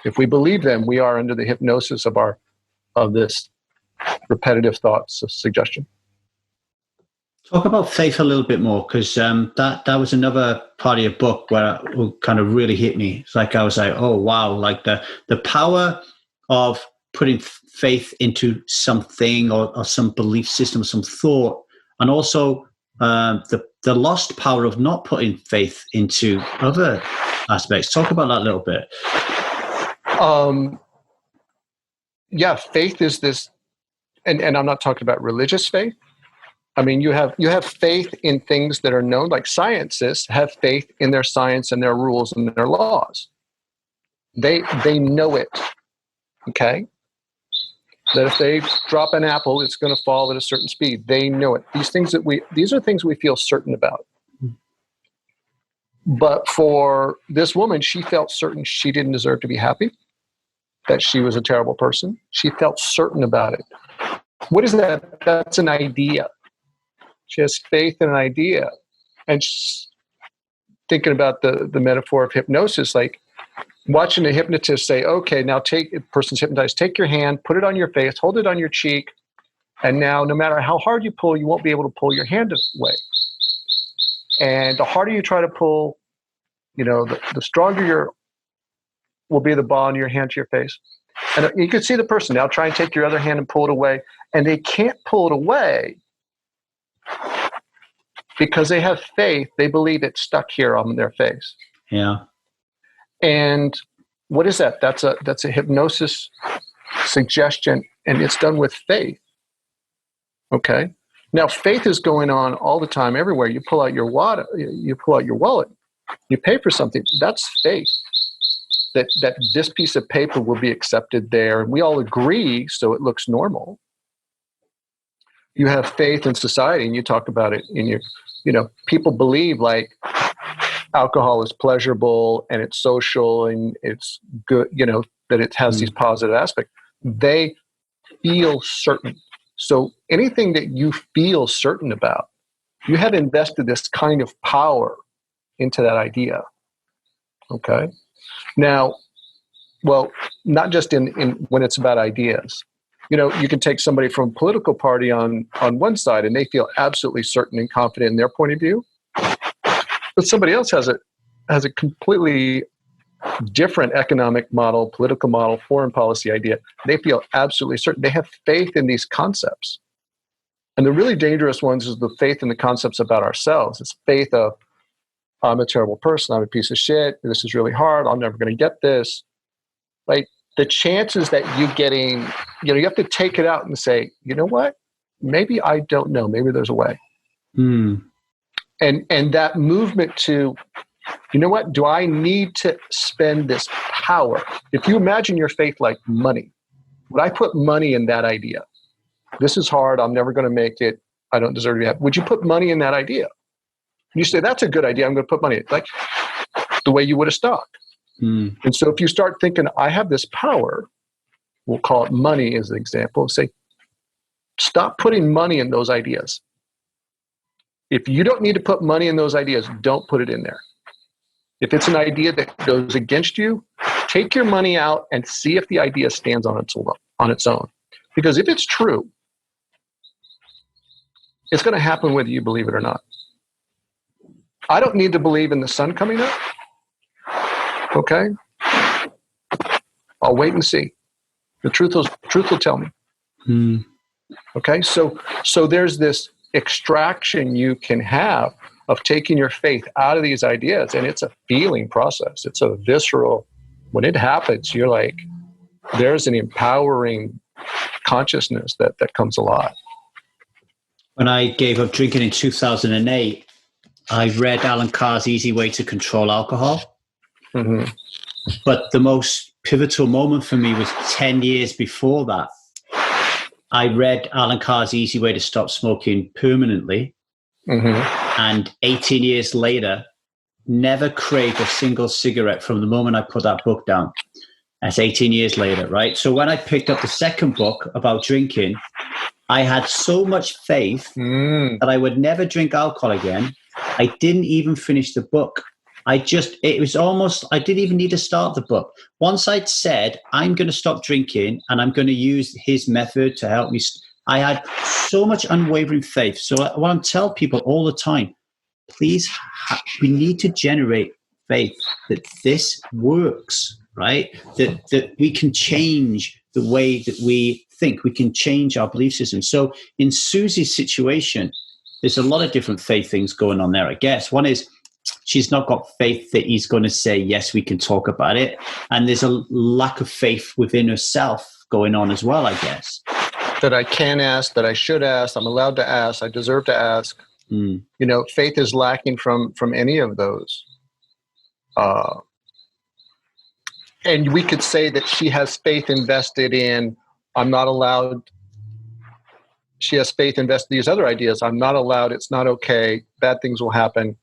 [SPEAKER 3] If we believe them, we are under the hypnosis of this repetitive thoughts suggestion.
[SPEAKER 2] Talk about faith a little bit more, because that was another part of your book where it kind of really hit me. It's like I was like, oh wow, like the power of putting faith into something or some belief system, some thought, and also the lost power of not putting faith into other aspects. Talk about that a little bit.
[SPEAKER 3] Yeah, faith is this, and I'm not talking about religious faith. I mean, you have faith in things that are known, like scientists have faith in their science and their rules and their laws. They know it, okay? That if they drop an apple, it's going to fall at a certain speed. They know it. These are things we feel certain about. But for this woman, she felt certain she didn't deserve to be happy, that she was a terrible person. She felt certain about it. What is that? That's an idea. She has faith in an idea. And she's thinking about the metaphor of hypnosis, like watching a hypnotist say, okay, now a person's hypnotized, take your hand, put it on your face, hold it on your cheek, and now no matter how hard you pull, you won't be able to pull your hand away. And the harder you try to pull, the stronger will be the bond in your hand to your face. And you can see the person now try and take your other hand and pull it away, and they can't pull it away because they have faith. They believe it's stuck here on their face.
[SPEAKER 2] Yeah.
[SPEAKER 3] And what is that? That's a hypnosis suggestion, and it's done with faith. Okay. Now, faith is going on all the time, everywhere. You pull out your wallet, you pay for something. That's faith. That this piece of paper will be accepted there, and we all agree, so it looks normal. You have faith in society, and you talk about it in your, people believe like alcohol is pleasurable and it's social and it's good, that it has these positive aspects. They feel certain. So anything that you feel certain about, you have invested this kind of power into that idea. Okay. Now, well, not just in when it's about ideas. You can take somebody from a political party on one side and they feel absolutely certain and confident in their point of view. But somebody else has a completely different economic model, political model, foreign policy idea. They feel absolutely certain. They have faith in these concepts. And the really dangerous ones is the faith in the concepts about ourselves. It's faith of, I'm a terrible person, I'm a piece of shit, this is really hard, I'm never going to get this. Like, the chances that you getting, you have to take it out and say, you know what? Maybe I don't know. Maybe there's a way. And that movement to, you know what? Do I need to spend this power? If you imagine your faith like money, would I put money in that idea? This is hard. I'm never going to make it. I don't deserve to be happy. Would you put money in that idea? You say, that's a good idea. I'm going to put money in it. Like the way you would a stock. And so if you start thinking, I have this power, we'll call it money as an example, say, stop putting money in those ideas. If you don't need to put money in those ideas, don't put it in there. If it's an idea that goes against you, take your money out and see if the idea stands on its own. Because if it's true, it's going to happen whether you believe it or not. I don't need to believe in the sun coming up. Okay? I'll wait and see. The truth will tell me. Okay? So there's this extraction you can have of taking your faith out of these ideas, and it's a feeling process. It's a visceral, when it happens, you're like, there's an empowering consciousness that comes alive.
[SPEAKER 2] When I gave up drinking in 2008, I read Alan Carr's Easy Way to Control Alcohol. But the most pivotal moment for me was 10 years before that. I read Alan Carr's Easy Way to Stop Smoking Permanently. And 18 years later, never craved a single cigarette from the moment I put that book down. That's 18 years later, right? So when I picked up the second book about drinking, I had so much faith that I would never drink alcohol again. I didn't even finish the book. It was almost, I didn't even need to start the book. Once I'd said, I'm going to stop drinking and I'm going to use his method to help me, I had so much unwavering faith. So what I tell people all the time, please, we need to generate faith that this works, right? That we can change the way that we think. We can change our belief system. So in Susie's situation, there's a lot of different faith things going on there, I guess. One is she's not got faith that he's going to say, yes, we can talk about it. And there's a lack of faith within herself going on as well, I guess.
[SPEAKER 3] That I can ask, that I should ask, I'm allowed to ask, I deserve to ask. You know, faith is lacking from any of those. And we could say that she has faith invested in, I'm not allowed. She has faith invested in these other ideas. I'm not allowed. It's not okay. Bad things will happen.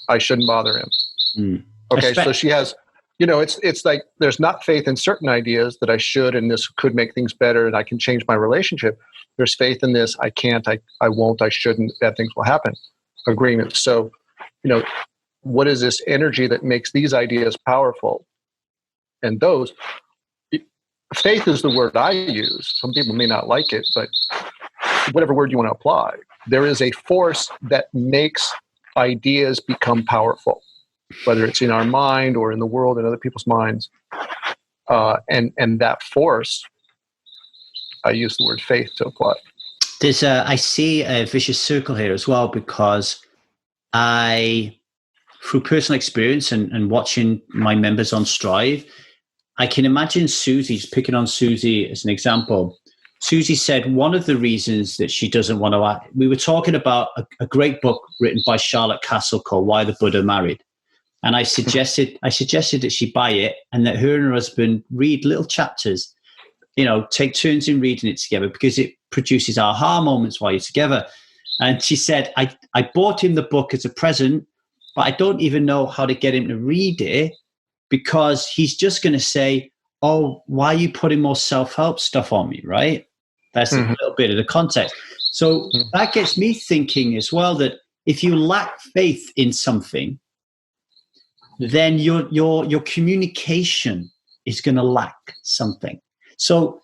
[SPEAKER 3] I shouldn't bother him. Okay, so she has, you know, it's like there's not faith in certain ideas that I should, and this could make things better, and I can change my relationship. There's faith in this. I can't. I won't. I shouldn't. Bad things will happen. Agreement. So, you know, what is this energy that makes these ideas powerful? And those, faith is the word I use. Some people may not like it, but whatever word you want to apply, there is a force that makes ideas become powerful, whether it's in our mind or in the world and other people's minds. And that force, I use the word faith to apply.
[SPEAKER 2] I see a vicious circle here as well, because through personal experience and watching my members on Strive, I can imagine Susie, just picking on Susie as an example. Susie said one of the reasons that she doesn't want to, we were talking about a great book written by Charlotte Castle called Why the Buddha Married. And I suggested that she buy it and that her and her husband read little chapters, you know, take turns in reading it together, because it produces aha moments while you're together. And she said, I bought him the book as a present, but I don't even know how to get him to read it, because he's just going to say, oh, why are you putting more self-help stuff on me, right? That's a little bit of the context. So that gets me thinking as well, that if you lack faith in something, then your communication is going to lack something. So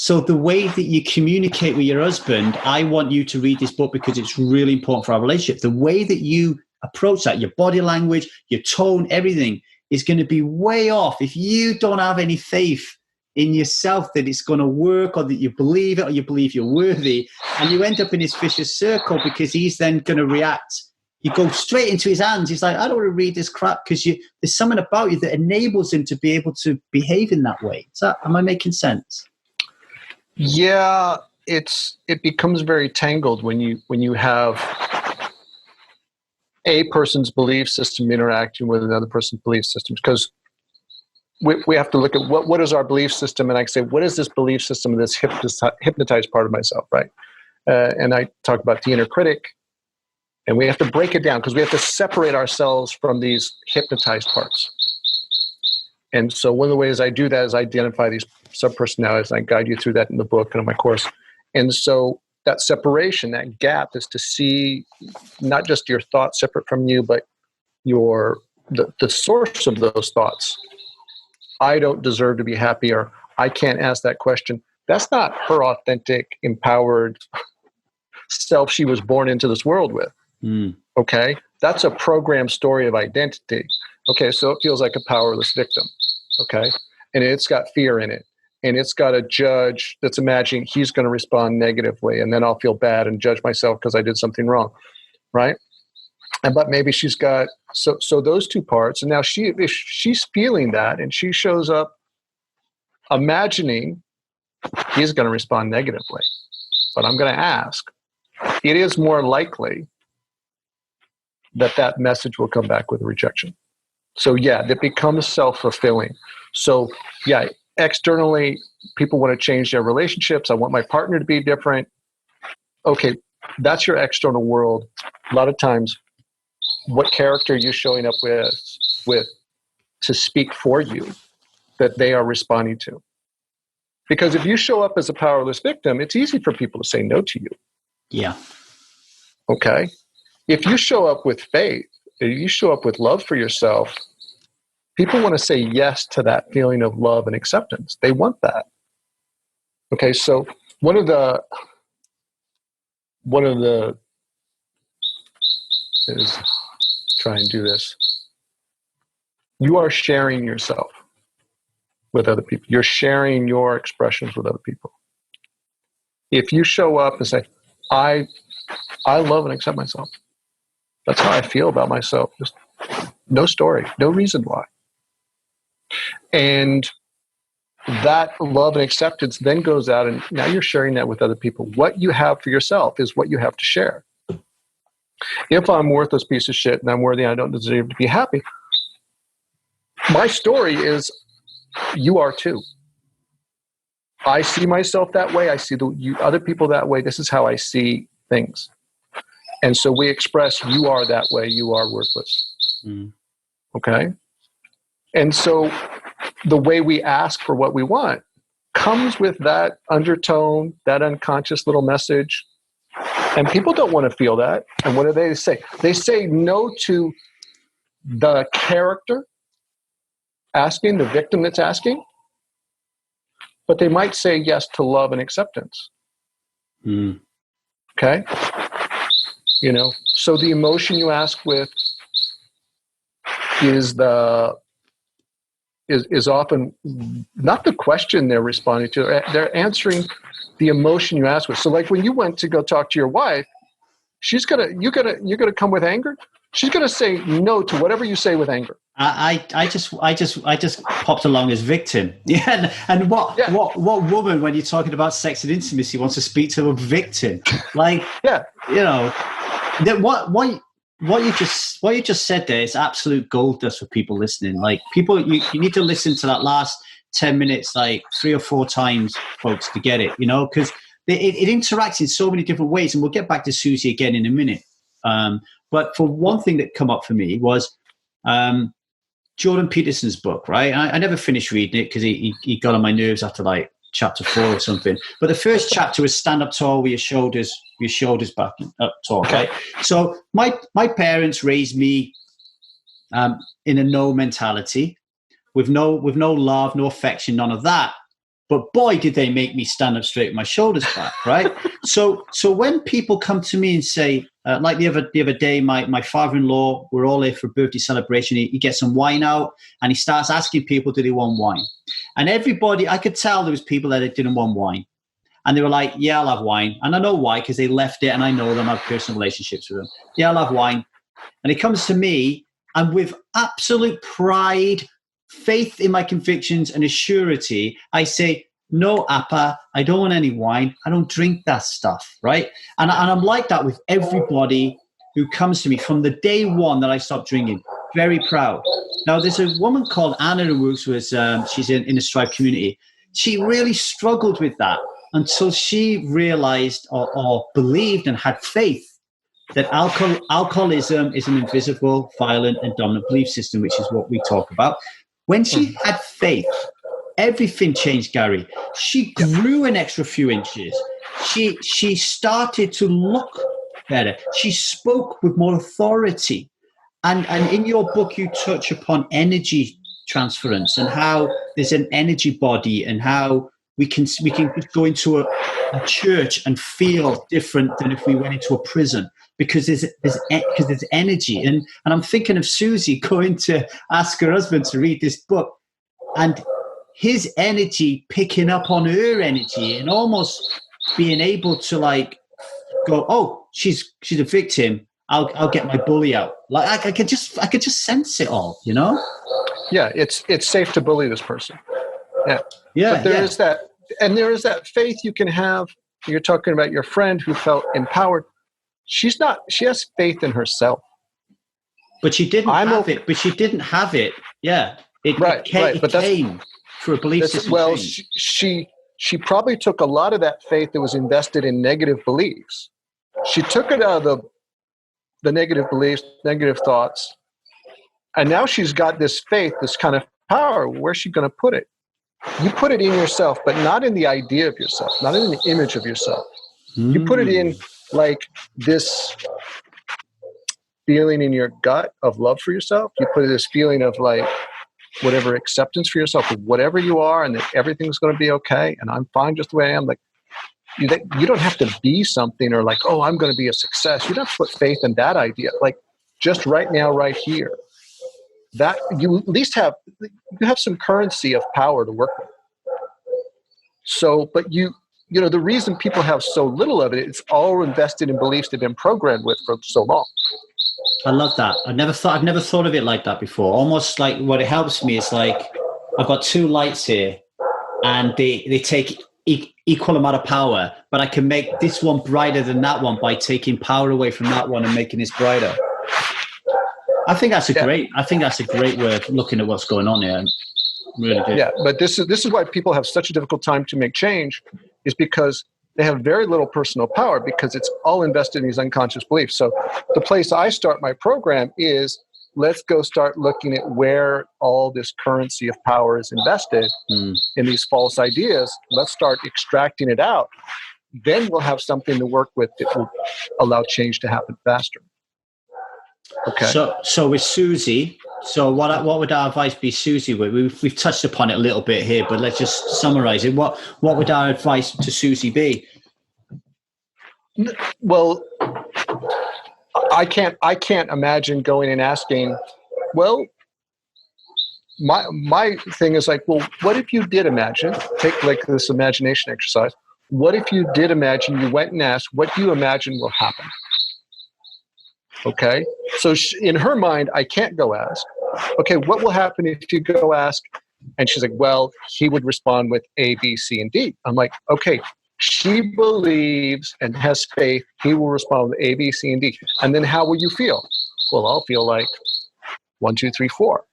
[SPEAKER 2] the way that you communicate with your husband, I want you to read this book because it's really important for our relationship. The way that you approach that, your body language, your tone, everything is going to be way off if you don't have any faith in yourself that it's going to work, or that you believe it, or you believe you're worthy. And you end up in this vicious circle, because he's then going to react. You go straight into his hands. He's like, I don't want to read this crap, because there's something about you that enables him to be able to behave in that way. Am I making sense?
[SPEAKER 3] Yeah, it becomes very tangled when you have a person's belief system interacting with another person's belief system, because we have to look at what is our belief system, and I say, what is this belief system of this hypnotized part of myself, right? And I talk about the inner critic, and we have to break it down, because we have to separate ourselves from these hypnotized parts. And so one of the ways I do that is identify these subpersonalities, and I guide you through that in the book and in my course. And so that separation, that gap, is to see not just your thoughts separate from you, but the source of those thoughts. I don't deserve to be happy, or I can't ask that question. That's not her authentic, empowered self she was born into this world with. Okay? That's a programmed story of identity. Okay, so it feels like a powerless victim. Okay? And it's got fear in it. And it's got a judge that's imagining he's going to respond negatively, and then I'll feel bad and judge myself because I did something wrong, right? But maybe she's got so those two parts, and now if she's feeling that, and she shows up imagining he's going to respond negatively, but I'm going to ask, it is more likely that message will come back with a rejection. So yeah, that becomes self-fulfilling. So yeah. Externally, people want to change their relationships. I want my partner to be different. Okay, that's your external world. A lot of times, what character you're showing up with to speak for you that they are responding to. Because if you show up as a powerless victim, it's easy for people to say no to you.
[SPEAKER 2] Yeah.
[SPEAKER 3] Okay? If you show up with faith, if you show up with love for yourself, people want to say yes to that feeling of love and acceptance. They want that. Okay, so one of the is try and do this. You are sharing yourself with other people. You're sharing your expressions with other people. If you show up and say, I love and accept myself. That's how I feel about myself. Just no story, no reason why. And that love and acceptance then goes out, and now you're sharing that with other people. What you have for yourself is what you have to share. If I'm a worthless piece of shit and I'm worthy and I don't deserve to be happy, my story is you are too. I see myself that way. I see other people that way. This is how I see things. And so we express, you are that way. You are worthless. Okay? And so the way we ask for what we want comes with that undertone, that unconscious little message. And people don't want to feel that. And what do they say? They say no to the character asking, the victim that's asking, but they might say yes to love and acceptance. Okay? You know, so the emotion you ask with is often not the question they're responding to. They're answering the emotion you ask with. So like when you went to go talk to your wife, you're gonna come with anger. She's gonna say no to whatever you say with anger.
[SPEAKER 2] I just popped along as victim. Yeah, and what woman, when you're talking about sex and intimacy, wants to speak to a victim? Like, yeah, you know, that what you just said there is absolute gold dust for people listening. Like, people, you need to listen to that last 10 minutes like 3 or 4 times, folks, to get it. You know, because it interacts in so many different ways, and we'll get back to Susie again in a minute. But for one thing that come up for me was Jordan Peterson's book, right? I never finished reading it because he got on my nerves after like chapter 4 or something. But the first chapter was stand up tall with your shoulders back up tall, right? So my parents raised me in a no mentality, with no love, no affection, none of that. But boy, did they make me stand up straight with my shoulders back, right? So when people come to me and say, like the other day, my father-in-law, we're all here for a birthday celebration. He gets some wine out and he starts asking people, do they want wine? And everybody, I could tell there was people that didn't want wine. And they were like, yeah, I'll have wine. And I know why, because they left it and I know them, I have personal relationships with them. Yeah, I'll have wine. And it comes to me, and with absolute pride, faith in my convictions and a surety, I say, no, Appa, I don't want any wine. I don't drink that stuff, right? And I'm like that with everybody who comes to me from the day one that I stopped drinking. Very proud. Now, there's a woman called Anna who works with, she's in the Strive community. She really struggled with that until she realized or believed and had faith that alcoholism is an invisible, violent, and dominant belief system, which is what we talk about. When she had faith, everything changed, Gary. She grew an extra few inches. She started to look better. She spoke with more authority. And in your book, you touch upon energy transference and how there's an energy body and how we can go into a church and feel different than if we went into a prison. Because there's energy. And I'm thinking of Susie going to ask her husband to read this book and his energy picking up on her energy and almost being able to like go, oh, she's a victim. I'll get my bully out. Like I could just sense it all, you know?
[SPEAKER 3] Yeah, it's safe to bully this person. Yeah.
[SPEAKER 2] Yeah.
[SPEAKER 3] But there is that, and there is that faith you can have. You're talking about your friend who felt empowered. She has faith in herself.
[SPEAKER 2] But she didn't have it. But she didn't have it. Yeah. It came through a belief system.
[SPEAKER 3] Well, she probably took a lot of that faith that was invested in negative beliefs. She took it out of the negative beliefs, negative thoughts. And now she's got this faith, this kind of power. Where's she going to put it? You put it in yourself, but not in the idea of yourself, not in the image of yourself. You put it in like this feeling in your gut of love for yourself. You put this feeling of like whatever acceptance for yourself, of whatever you are, and that everything's going to be okay, and I'm fine just the way I am. Like you don't have to be something or like, oh, I'm going to be a success. You don't have to put faith in that idea. Like just right now, right here, that you at least have some currency of power to work with. So, but you know, the reason people have so little of it, it's all invested in beliefs they've been programmed with for so long.
[SPEAKER 2] I love that. I've never thought of it like that before. Almost like what it helps me is like I've got two lights here, and they take equal amount of power, but I can make this one brighter than that one by taking power away from that one and making this brighter. I think that's a great way of looking at what's going on here. Really do. Yeah,
[SPEAKER 3] but this is why people have such a difficult time to make change, is because they have very little personal power, because it's all invested in these unconscious beliefs. So the place I start my program is, let's go start looking at where all this currency of power is invested in these false ideas. Let's start extracting it out. Then we'll have something to work with that will allow change to happen faster. Okay.
[SPEAKER 2] So with Susie, what would our advice be, Susie? We've touched upon it a little bit here, but let's just summarize it. What would our advice to Susie be?
[SPEAKER 3] Well, I can't imagine going and asking, well, my thing is like, well, what if you did imagine, take like this imagination exercise. What if you did imagine, you went and asked, what do you imagine will happen? Okay. So in her mind, I can't go ask, okay, what will happen if you go ask? And she's like, well, he would respond with A, B, C, and D. I'm like, okay, she believes and has faith. He will respond with A, B, C, and D. And then how will you feel? Well, I'll feel like 1, 2, 3, 4.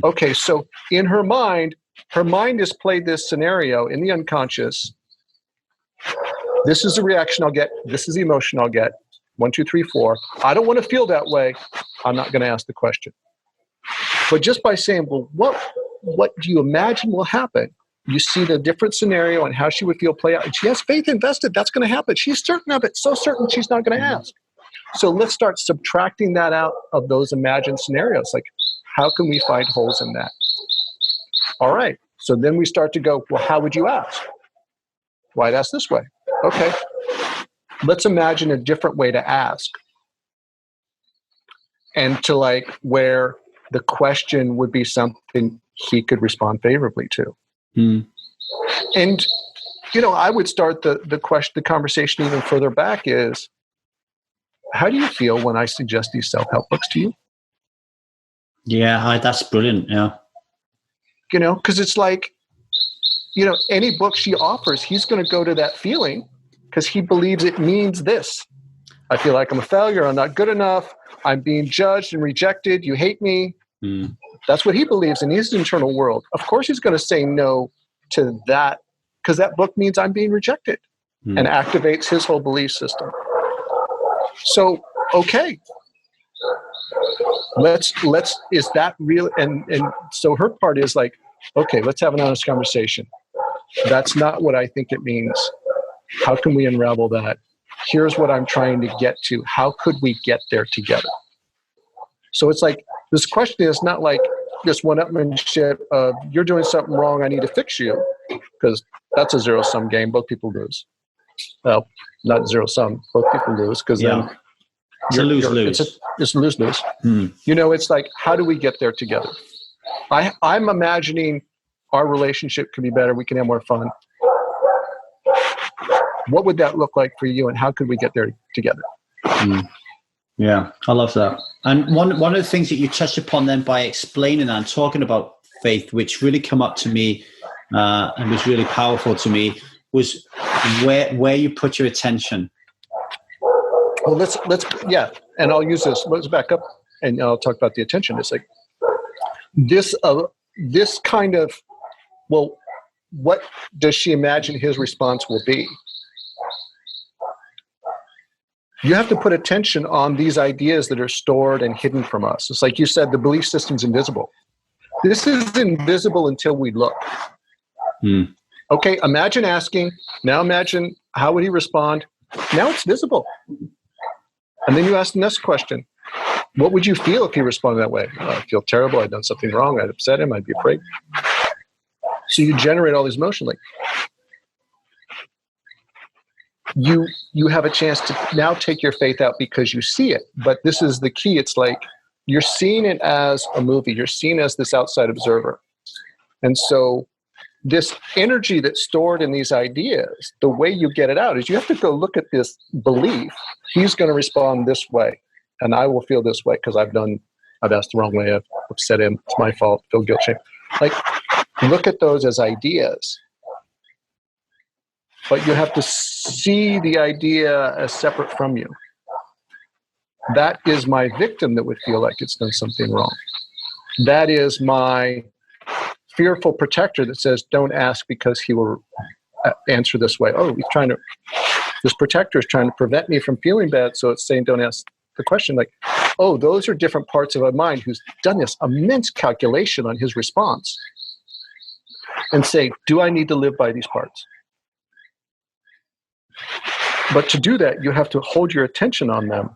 [SPEAKER 3] Okay. So in her mind has played this scenario in the unconscious. This is the reaction I'll get. This is the emotion I'll get. 1, 2, 3, 4. I don't want to feel that way. I'm not going to ask the question. But just by saying, well, what do you imagine will happen? You see the different scenario and how she would feel play out. And she has faith invested. That's going to happen. She's certain of it. So certain she's not going to ask. So let's start subtracting that out of those imagined scenarios. Like, how can we find holes in that? All right. So then we start to go, well, how would you ask? Well, I'd ask this way. Okay. Let's imagine a different way to ask, and to like where the question would be something he could respond favorably to. And, you know, I would start the conversation even further back is, how do you feel when I suggest these self-help books to you?
[SPEAKER 2] Yeah, that's brilliant. Yeah.
[SPEAKER 3] You know, because it's like, you know, any book she offers, he's going to go to that feeling because he believes it means this. I feel like I'm a failure. I'm not good enough. I'm being judged and rejected. You hate me. That's what he believes in his internal world. Of course, he's going to say no to that because that book means I'm being rejected and activates his whole belief system. So, okay. Is that real? And so her part is like, okay, let's have an honest conversation. That's not what I think it means. How can we unravel that? Here's what I'm trying to get to. How could we get there together? So it's like, this question is not like this one-upmanship of you're doing something wrong, I need to fix you, because that's a zero-sum game. Both people lose. Well, not zero-sum. Both people lose because then
[SPEAKER 2] it's a lose-lose.
[SPEAKER 3] It's lose-lose. You know, it's like, how do we get there together? I'm imagining our relationship can be better. We can have more fun. What would that look like for you, and how could we get there together?
[SPEAKER 2] Yeah, I love that. And one of the things that you touched upon then by explaining and talking about faith, which really come up to me and was really powerful to me, was where you put your attention.
[SPEAKER 3] Well, let's and I'll use this. Let's back up, and I'll talk about the attention. It's like this kind of, well, what does she imagine his response will be? you have to put attention on these ideas that are stored and hidden from us. It's like you said, the belief system's invisible. This is invisible until we look. Okay, imagine asking, now imagine how would he respond? Now it's visible. And then you ask the next question. What would you feel if he responded that way? Oh, I'd feel terrible. I'd done something wrong. I'd upset him. I'd be afraid. So you generate all these emotions. Like you have a chance to now take your faith out because you see it. But this is the key. It's like you're seeing it as a movie. You're seen as this outside observer. And so this energy that's stored in these ideas, the way you get it out is you have to go look at this belief. He's going to respond this way, and I will feel this way because I've asked the wrong way. I've upset him. It's my fault. Feel guilt, shame. Like, look at those as ideas. But you have to see the idea as separate from you. That is my victim that would feel like it's done something wrong. That is my fearful protector that says, don't ask because he will answer this way. Oh, this protector is trying to prevent me from feeling bad, so it's saying don't ask the question. Like, oh, those are different parts of my mind who's done this immense calculation on his response and say, do I need to live by these parts? But to do that, you have to hold your attention on them.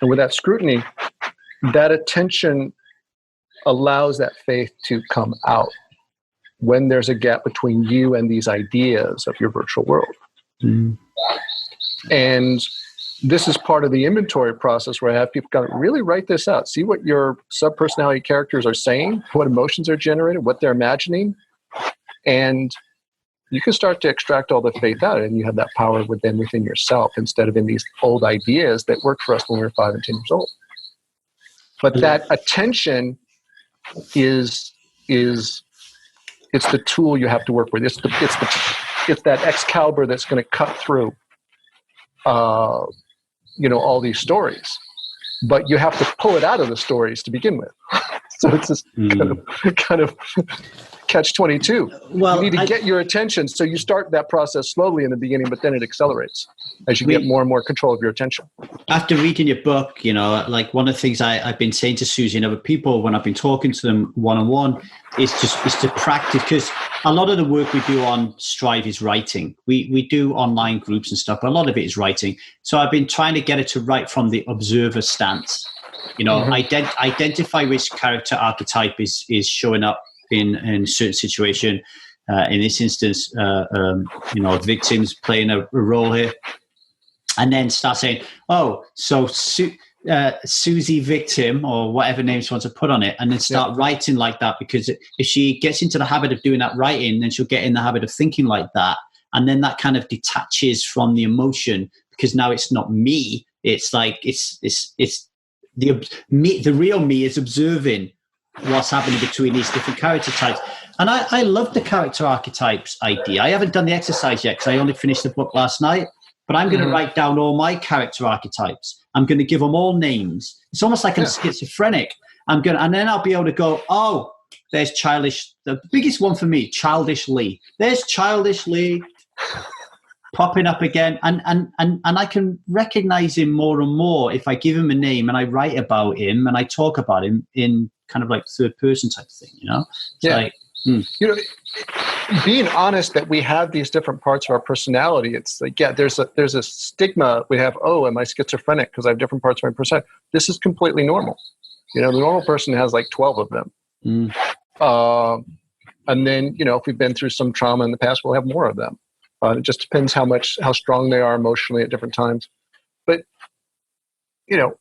[SPEAKER 3] And with that scrutiny, that attention allows that faith to come out when there's a gap between you and these ideas of your virtual world. And this is part of the inventory process where I have people really write this out. See what your subpersonality characters are saying, what emotions are generated, what they're imagining. And you can start to extract all the faith out, and you have that power within yourself instead of in these old ideas that worked for us when we were 5 and 10 years old. But that attention is it's the tool you have to work with. It's that Excalibur that's going to cut through all these stories. But you have to pull it out of the stories to begin with. So it's this kind of catch-22. Well, you need to get your attention. So you start that process slowly in the beginning, but then it accelerates as you get more and more control of your attention.
[SPEAKER 2] After reading your book, like one of the things I've been saying to Susie and other people when I've been talking to them one-on-one is to practice, because a lot of the work we do on Strive is writing. We do online groups and stuff, but a lot of it is writing. So I've been trying to get it to write from the observer stance. Identify which character archetype is showing up in a certain situation. In this instance, victims playing a role here. And then start saying, oh, so Susie victim, or whatever name she wants to put on it, and then start writing like that, because if she gets into the habit of doing that writing, then she'll get in the habit of thinking like that. And then that kind of detaches from the emotion, because now it's not me. It's like, it's the real me is observing what's happening between these different character types. And I love the character archetypes idea. I haven't done the exercise yet because I only finished the book last night, but I'm going to write down all my character archetypes. I'm going to give them all names. It's almost like I'm schizophrenic. And then I'll be able to go, oh, there's childish. The biggest one for me, childish Lee. There's childish Lee popping up again. And I can recognize him more and more if I give him a name and I write about him and I talk about him in kind of like third person type thing,
[SPEAKER 3] being honest that we have these different parts of our personality. It's like, there's a stigma we have. Oh, am I schizophrenic because I have different parts of my personality? This is completely normal. The normal person has like 12 of them. And then, if we've been through some trauma in the past, we'll have more of them. It just depends how strong they are emotionally at different times. But, you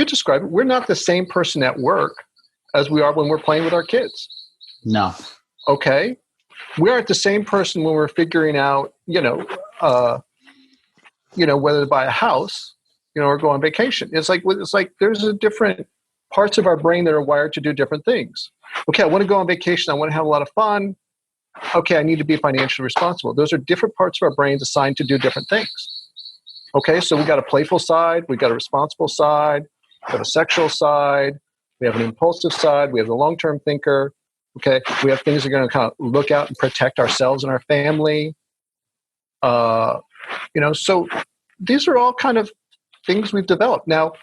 [SPEAKER 3] describe it. We're not the same person at work as we are when we're playing with our kids.
[SPEAKER 2] No.
[SPEAKER 3] Okay. We aren't the same person when we're figuring out, whether to buy a house, or go on vacation. It's like there's a different parts of our brain that are wired to do different things. Okay, I want to go on vacation. I want to have a lot of fun. Okay, I need to be financially responsible. Those are different parts of our brains assigned to do different things. Okay, so we got a playful side, we got a responsible side, we have a sexual side, we have an impulsive side, we have the long-term thinker. Okay, we have things that are going to kind of look out and protect ourselves and our family. So these are all kind of things we've developed. Now,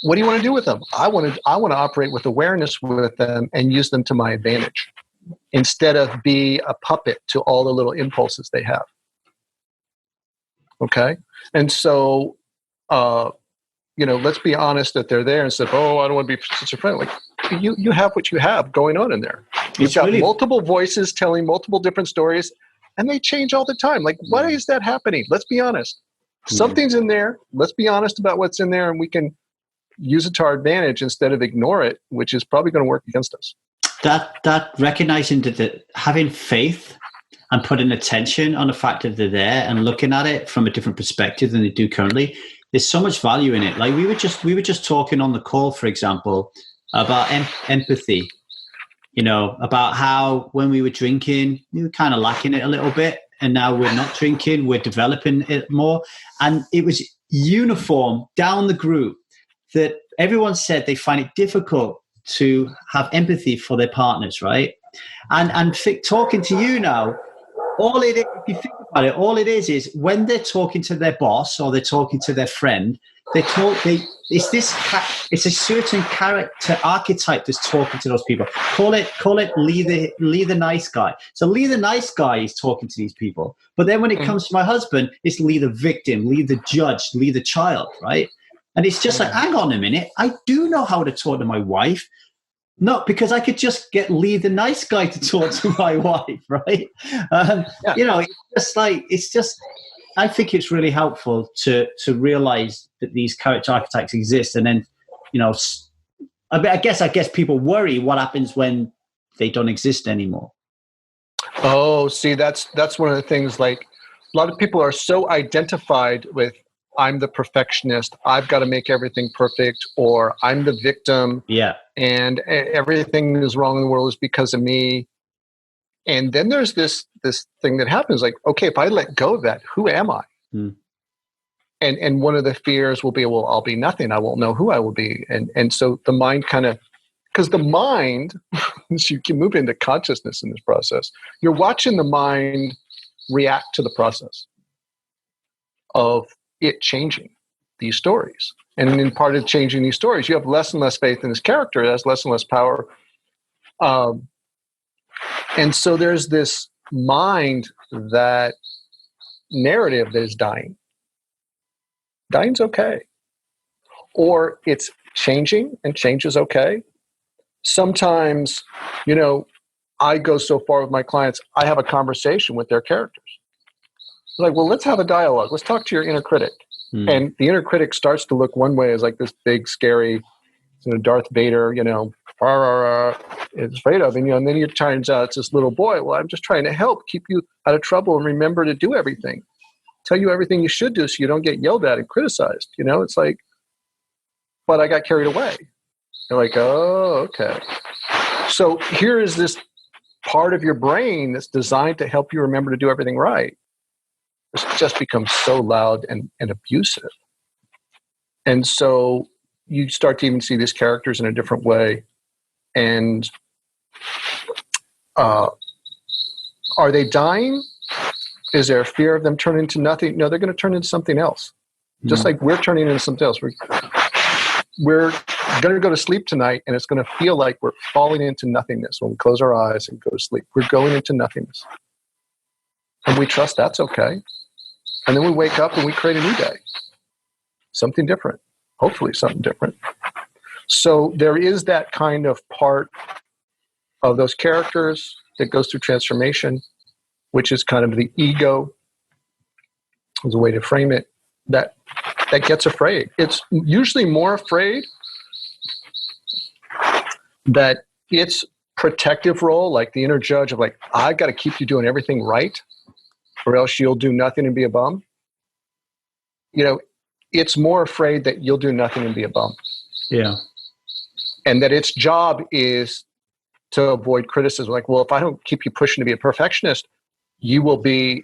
[SPEAKER 3] what do you want to do with them? I want to operate with awareness with them and use them to my advantage instead of be a puppet to all the little impulses they have. Okay? And so, let's be honest that they're there and say, oh, I don't want to be schizophrenic. Like, you have what you have going on in there. You've got multiple voices telling multiple different stories, and they change all the time. Like, why is that happening? Let's be honest. Something's in there. Let's be honest about what's in there, and we can use it to our advantage instead of ignore it, which is probably going to work against us. That
[SPEAKER 2] recognizing that having faith and putting attention on the fact that they're there and looking at it from a different perspective than they do currently, there's so much value in it. Like we were just talking on the call, for example, about empathy, about how when we were drinking, we were kind of lacking it a little bit. And now we're not drinking, we're developing it more. And it was uniform down the group that everyone said they find it difficult to have empathy for their partners, right? And talking to you now, if you think about it, all it is when they're talking to their boss or they're talking to their friend, it's a certain character archetype that's talking to those people. Call it Lee the nice guy. So Lee the nice guy is talking to these people. But then when it comes to my husband, it's Lee the victim, Lee the judge, Lee the child, right? And it's just like, hang on a minute, I do know how to talk to my wife. No, because I could just get Lee the nice guy to talk to my wife, right? It's just I think it's really helpful to realize that these character archetypes exist. And then, I guess people worry what happens when they don't exist anymore.
[SPEAKER 3] Oh, see, that's one of the things, like a lot of people are so identified with, I'm the perfectionist, I've got to make everything perfect, or I'm the victim.
[SPEAKER 2] Yeah.
[SPEAKER 3] And everything is wrong in the world is because of me. And then there's this thing that happens, like, okay, if I let go of that, who am I? And one of the fears will be, well, I'll be nothing. I won't know who I will be. And so the mind because the mind, you can move into consciousness in this process. You're watching the mind react to the process of it changing these stories. And in part of changing these stories, you have less and less faith in this character. It has less and less power. And so there's this mind that narrative that is dying. Dying's okay. Or it's changing, and change is okay. Sometimes, I go so far with my clients, I have a conversation with their characters. Like, well, let's have a dialogue. Let's talk to your inner critic. And the inner critic starts to look one way as like this big, scary, Darth Vader, is afraid of. And then it turns out it's this little boy. Well, I'm just trying to help keep you out of trouble and remember to do everything. Tell you everything you should do so you don't get yelled at and criticized. It's like, but I got carried away. They're like, oh, okay. So here is this part of your brain that's designed to help you remember to do everything right. It's just becomes so loud and abusive. And so you start to even see these characters in a different way. And are they dying? Is there a fear of them turning into nothing? No, they're going to turn into something else. Just like we're turning into something else. We're going to go to sleep tonight, and it's going to feel like we're falling into nothingness when we close our eyes and go to sleep. We're going into nothingness. And we trust that's okay. And then we wake up and we create a new day. Something different. Hopefully something different. So there is that kind of part of those characters that goes through transformation, which is kind of the ego, is a way to frame it, that gets afraid. It's usually more afraid that its protective role, like the inner judge of like, I've got to keep you doing everything right, or else you'll do nothing and be a bum. It's more afraid that you'll do nothing and be a bum.
[SPEAKER 2] Yeah.
[SPEAKER 3] And that its job is to avoid criticism. Like, well, if I don't keep you pushing to be a perfectionist, you will be,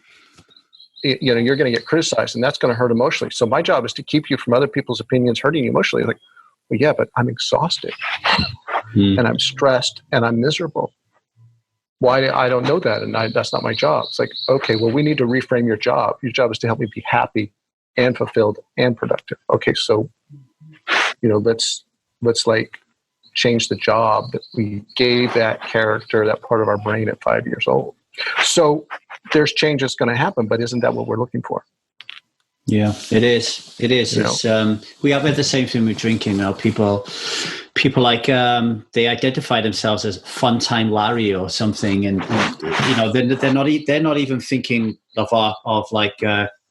[SPEAKER 3] you're going to get criticized, and that's going to hurt emotionally. So my job is to keep you from other people's opinions hurting you emotionally. Like, well, yeah, but I'm exhausted and I'm stressed and I'm miserable. Why? I don't know that, and that's not my job. It's like, okay, well, we need to reframe your job. Your job is to help me be happy and fulfilled and productive. Okay, so, let's like change the job that we gave that character, that part of our brain at 5 years old. So there's changes going to happen, but isn't that what we're looking for?
[SPEAKER 2] Yeah, it is. It is. We have had the same thing with drinking. People like they identify themselves as Fun Time Larry or something, and they're not even thinking of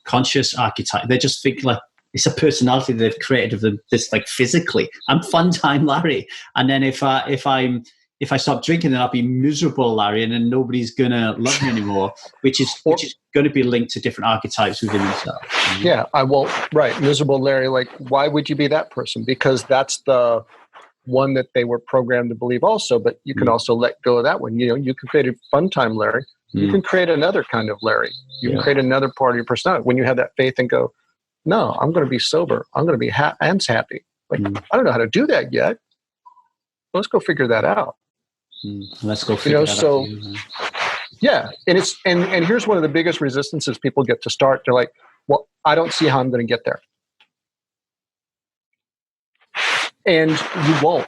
[SPEAKER 2] conscious archetype. They just think like it's a personality they've created of them. This like physically, I'm Fun Time Larry, and then if I stop drinking, then I'll be miserable Larry, and then nobody's gonna love me anymore. Which is going to be linked to different archetypes within themselves.
[SPEAKER 3] Yeah, right, miserable Larry. Like, why would you be that person? Because that's the one that they were programmed to believe also. But you can also let go of that one. You can create a Fun Time Larry. You can create another kind of Larry. You can create another part of your personality when you have that faith and go, no, I'm going to be sober. I'm going to be happy. Like, I don't know how to do that yet. Let's go figure that out.
[SPEAKER 2] Let's go figure that out.
[SPEAKER 3] Yeah, and here's one of the biggest resistances people get to start. They're like, well, I don't see how I'm going to get there. And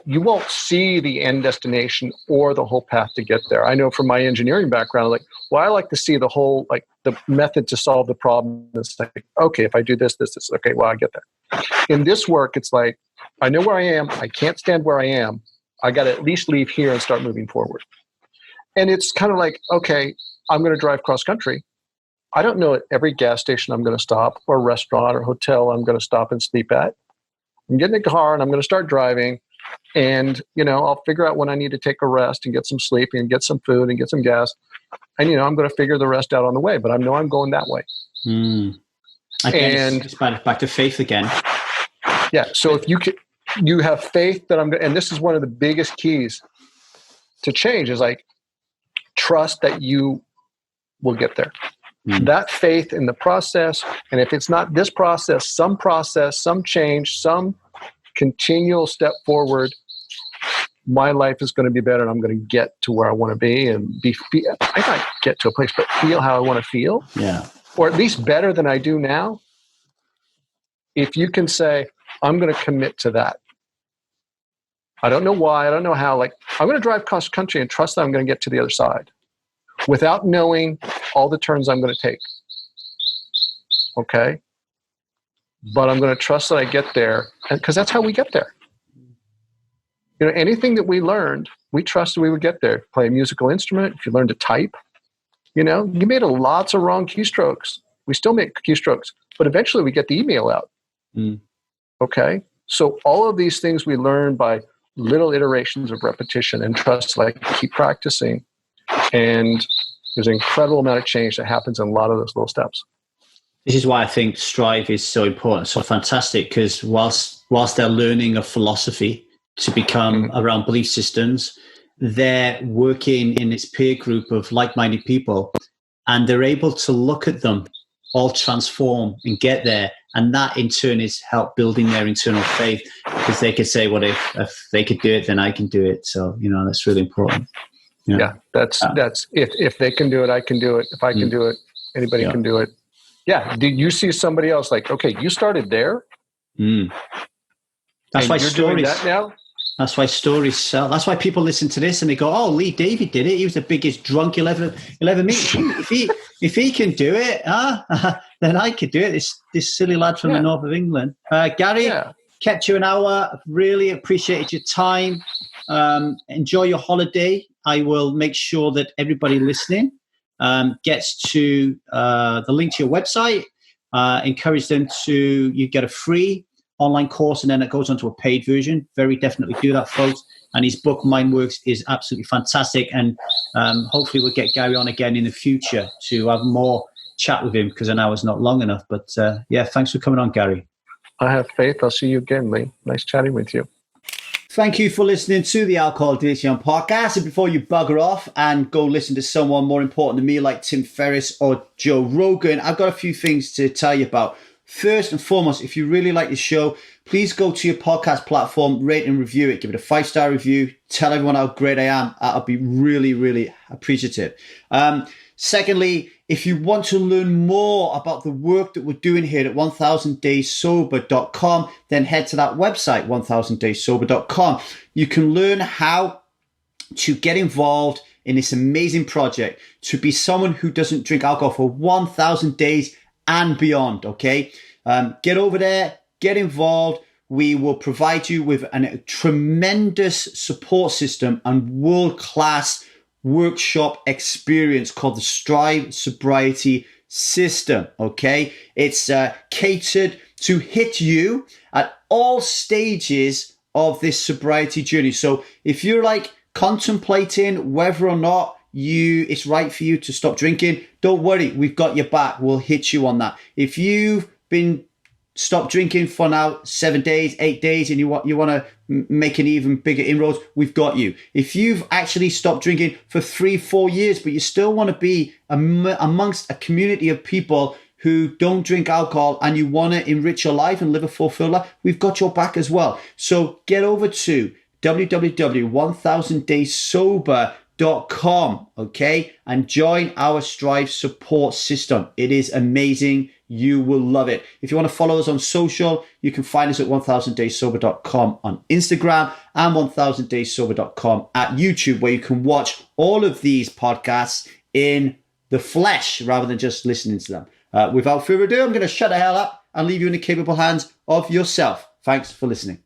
[SPEAKER 3] you won't see the end destination or the whole path to get there. I know from my engineering background, I like to see the whole, like the method to solve the problem. It's like, okay, if I do this, okay, well, I get there. In this work, it's like, I know where I am. I can't stand where I am. I got to at least leave here and start moving forward. And it's kind of like, okay, I'm going to drive cross country. I don't know at every gas station I'm going to stop, or restaurant or hotel I'm going to stop and sleep at. I'm getting in the car and I'm going to start driving, and I'll figure out when I need to take a rest and get some sleep and get some food and get some gas, and I'm going to figure the rest out on the way. But I know I'm going that way.
[SPEAKER 2] Again, it's back to faith again.
[SPEAKER 3] Yeah. So if you have faith that and this is one of the biggest keys to change, is like, trust that you will get there. That faith in the process, and if it's not this process, some change, some continual step forward, my life is going to be better, and I'm going to get to where I want to be, and I might get to a place, but feel how I want to feel. Yeah. Or at least better than I do now. If you can say, I'm going to commit to that. I don't know why, I don't know how, like, I'm going to drive cross country and trust that I'm going to get to the other side without knowing all the turns I'm going to take. Okay? But I'm going to trust that I get there, because that's how we get there. Anything that we learned, we trusted we would get there. Play a musical instrument, if you learn to type, you made lots of wrong keystrokes. We still make keystrokes, but eventually we get the email out. Okay? So all of these things we learn by little iterations of repetition and trust, like keep practicing. And there's an incredible amount of change that happens in a lot of those little steps.
[SPEAKER 2] This is why I think Strive is so important, so fantastic, because whilst they're learning a philosophy to become around belief systems, they're working in this peer group of like-minded people, and they're able to look at them all transform and get there. And that in turn is help building their internal faith, because they could say, well, if they could do it, then I can do it. So, that's really important.
[SPEAKER 3] Yeah, that's if they can do it, I can do it. If I can do it, anybody can do it. Yeah. Did you see somebody else like, okay, you started there?
[SPEAKER 2] That's why
[SPEAKER 3] you're doing that now?
[SPEAKER 2] That's why stories sell. That's why people listen to this and they go, oh, Lee David did it. He was the biggest drunk you'll ever meet. If he can do it, then I could do it. This silly lad from the north of England. Gary, kept you an hour. Really appreciated your time. Enjoy your holiday. I will make sure that everybody listening gets to the link to your website. Encourage them you get a free online course, and then it goes on to a paid version. Very definitely do that, folks. And his book, Mind Works, is absolutely fantastic. And hopefully we'll get Gary on again in the future to have more chat with him, because an hour's not long enough. But thanks for coming on, Gary.
[SPEAKER 3] I have faith. I'll see you again, Lee. Nice chatting with you.
[SPEAKER 2] Thank you for listening to the Alcohol Addiction Podcast. And before you bugger off and go listen to someone more important than me, like Tim Ferriss or Joe Rogan, I've got a few things to tell you about. first and foremost, if you really like the show, please go to your podcast platform, rate and review it. Give it a 5-star review. Tell everyone how great I am. I'll be really, really appreciative. Secondly, if you want to learn more about the work that we're doing here at 1000dayssober.com, then head to that website, 1000dayssober.com. You can learn how to get involved in this amazing project to be someone who doesn't drink alcohol for 1000 days and beyond, okay? Get over there, get involved. We will provide you with a tremendous support system and world-class workshop experience called the Strive Sobriety System, okay? It's catered to hit you at all stages of this sobriety journey. So if you're like contemplating whether or not it's right for you to stop drinking, don't worry, we've got your back. We'll hit you on that. If you've been stopped drinking for now 7 days, 8 days, and you want to make an even bigger inroads, we've got you. If you've actually stopped drinking for 3-4 years, but you still want to be amongst a community of people who don't drink alcohol and you want to enrich your life and live a fulfilled life, we've got your back as well. So get over to www.1000dayssober.com, okay, and join our Strive support system. It is amazing. You will love it. If you want to follow us on social, you can find us at 1000dayssober.com on Instagram and 1000dayssober.com at YouTube, where you can watch all of these podcasts in the flesh rather than just listening to them. Without further ado, I'm going to shut the hell up and leave you in the capable hands of yourself. Thanks for listening.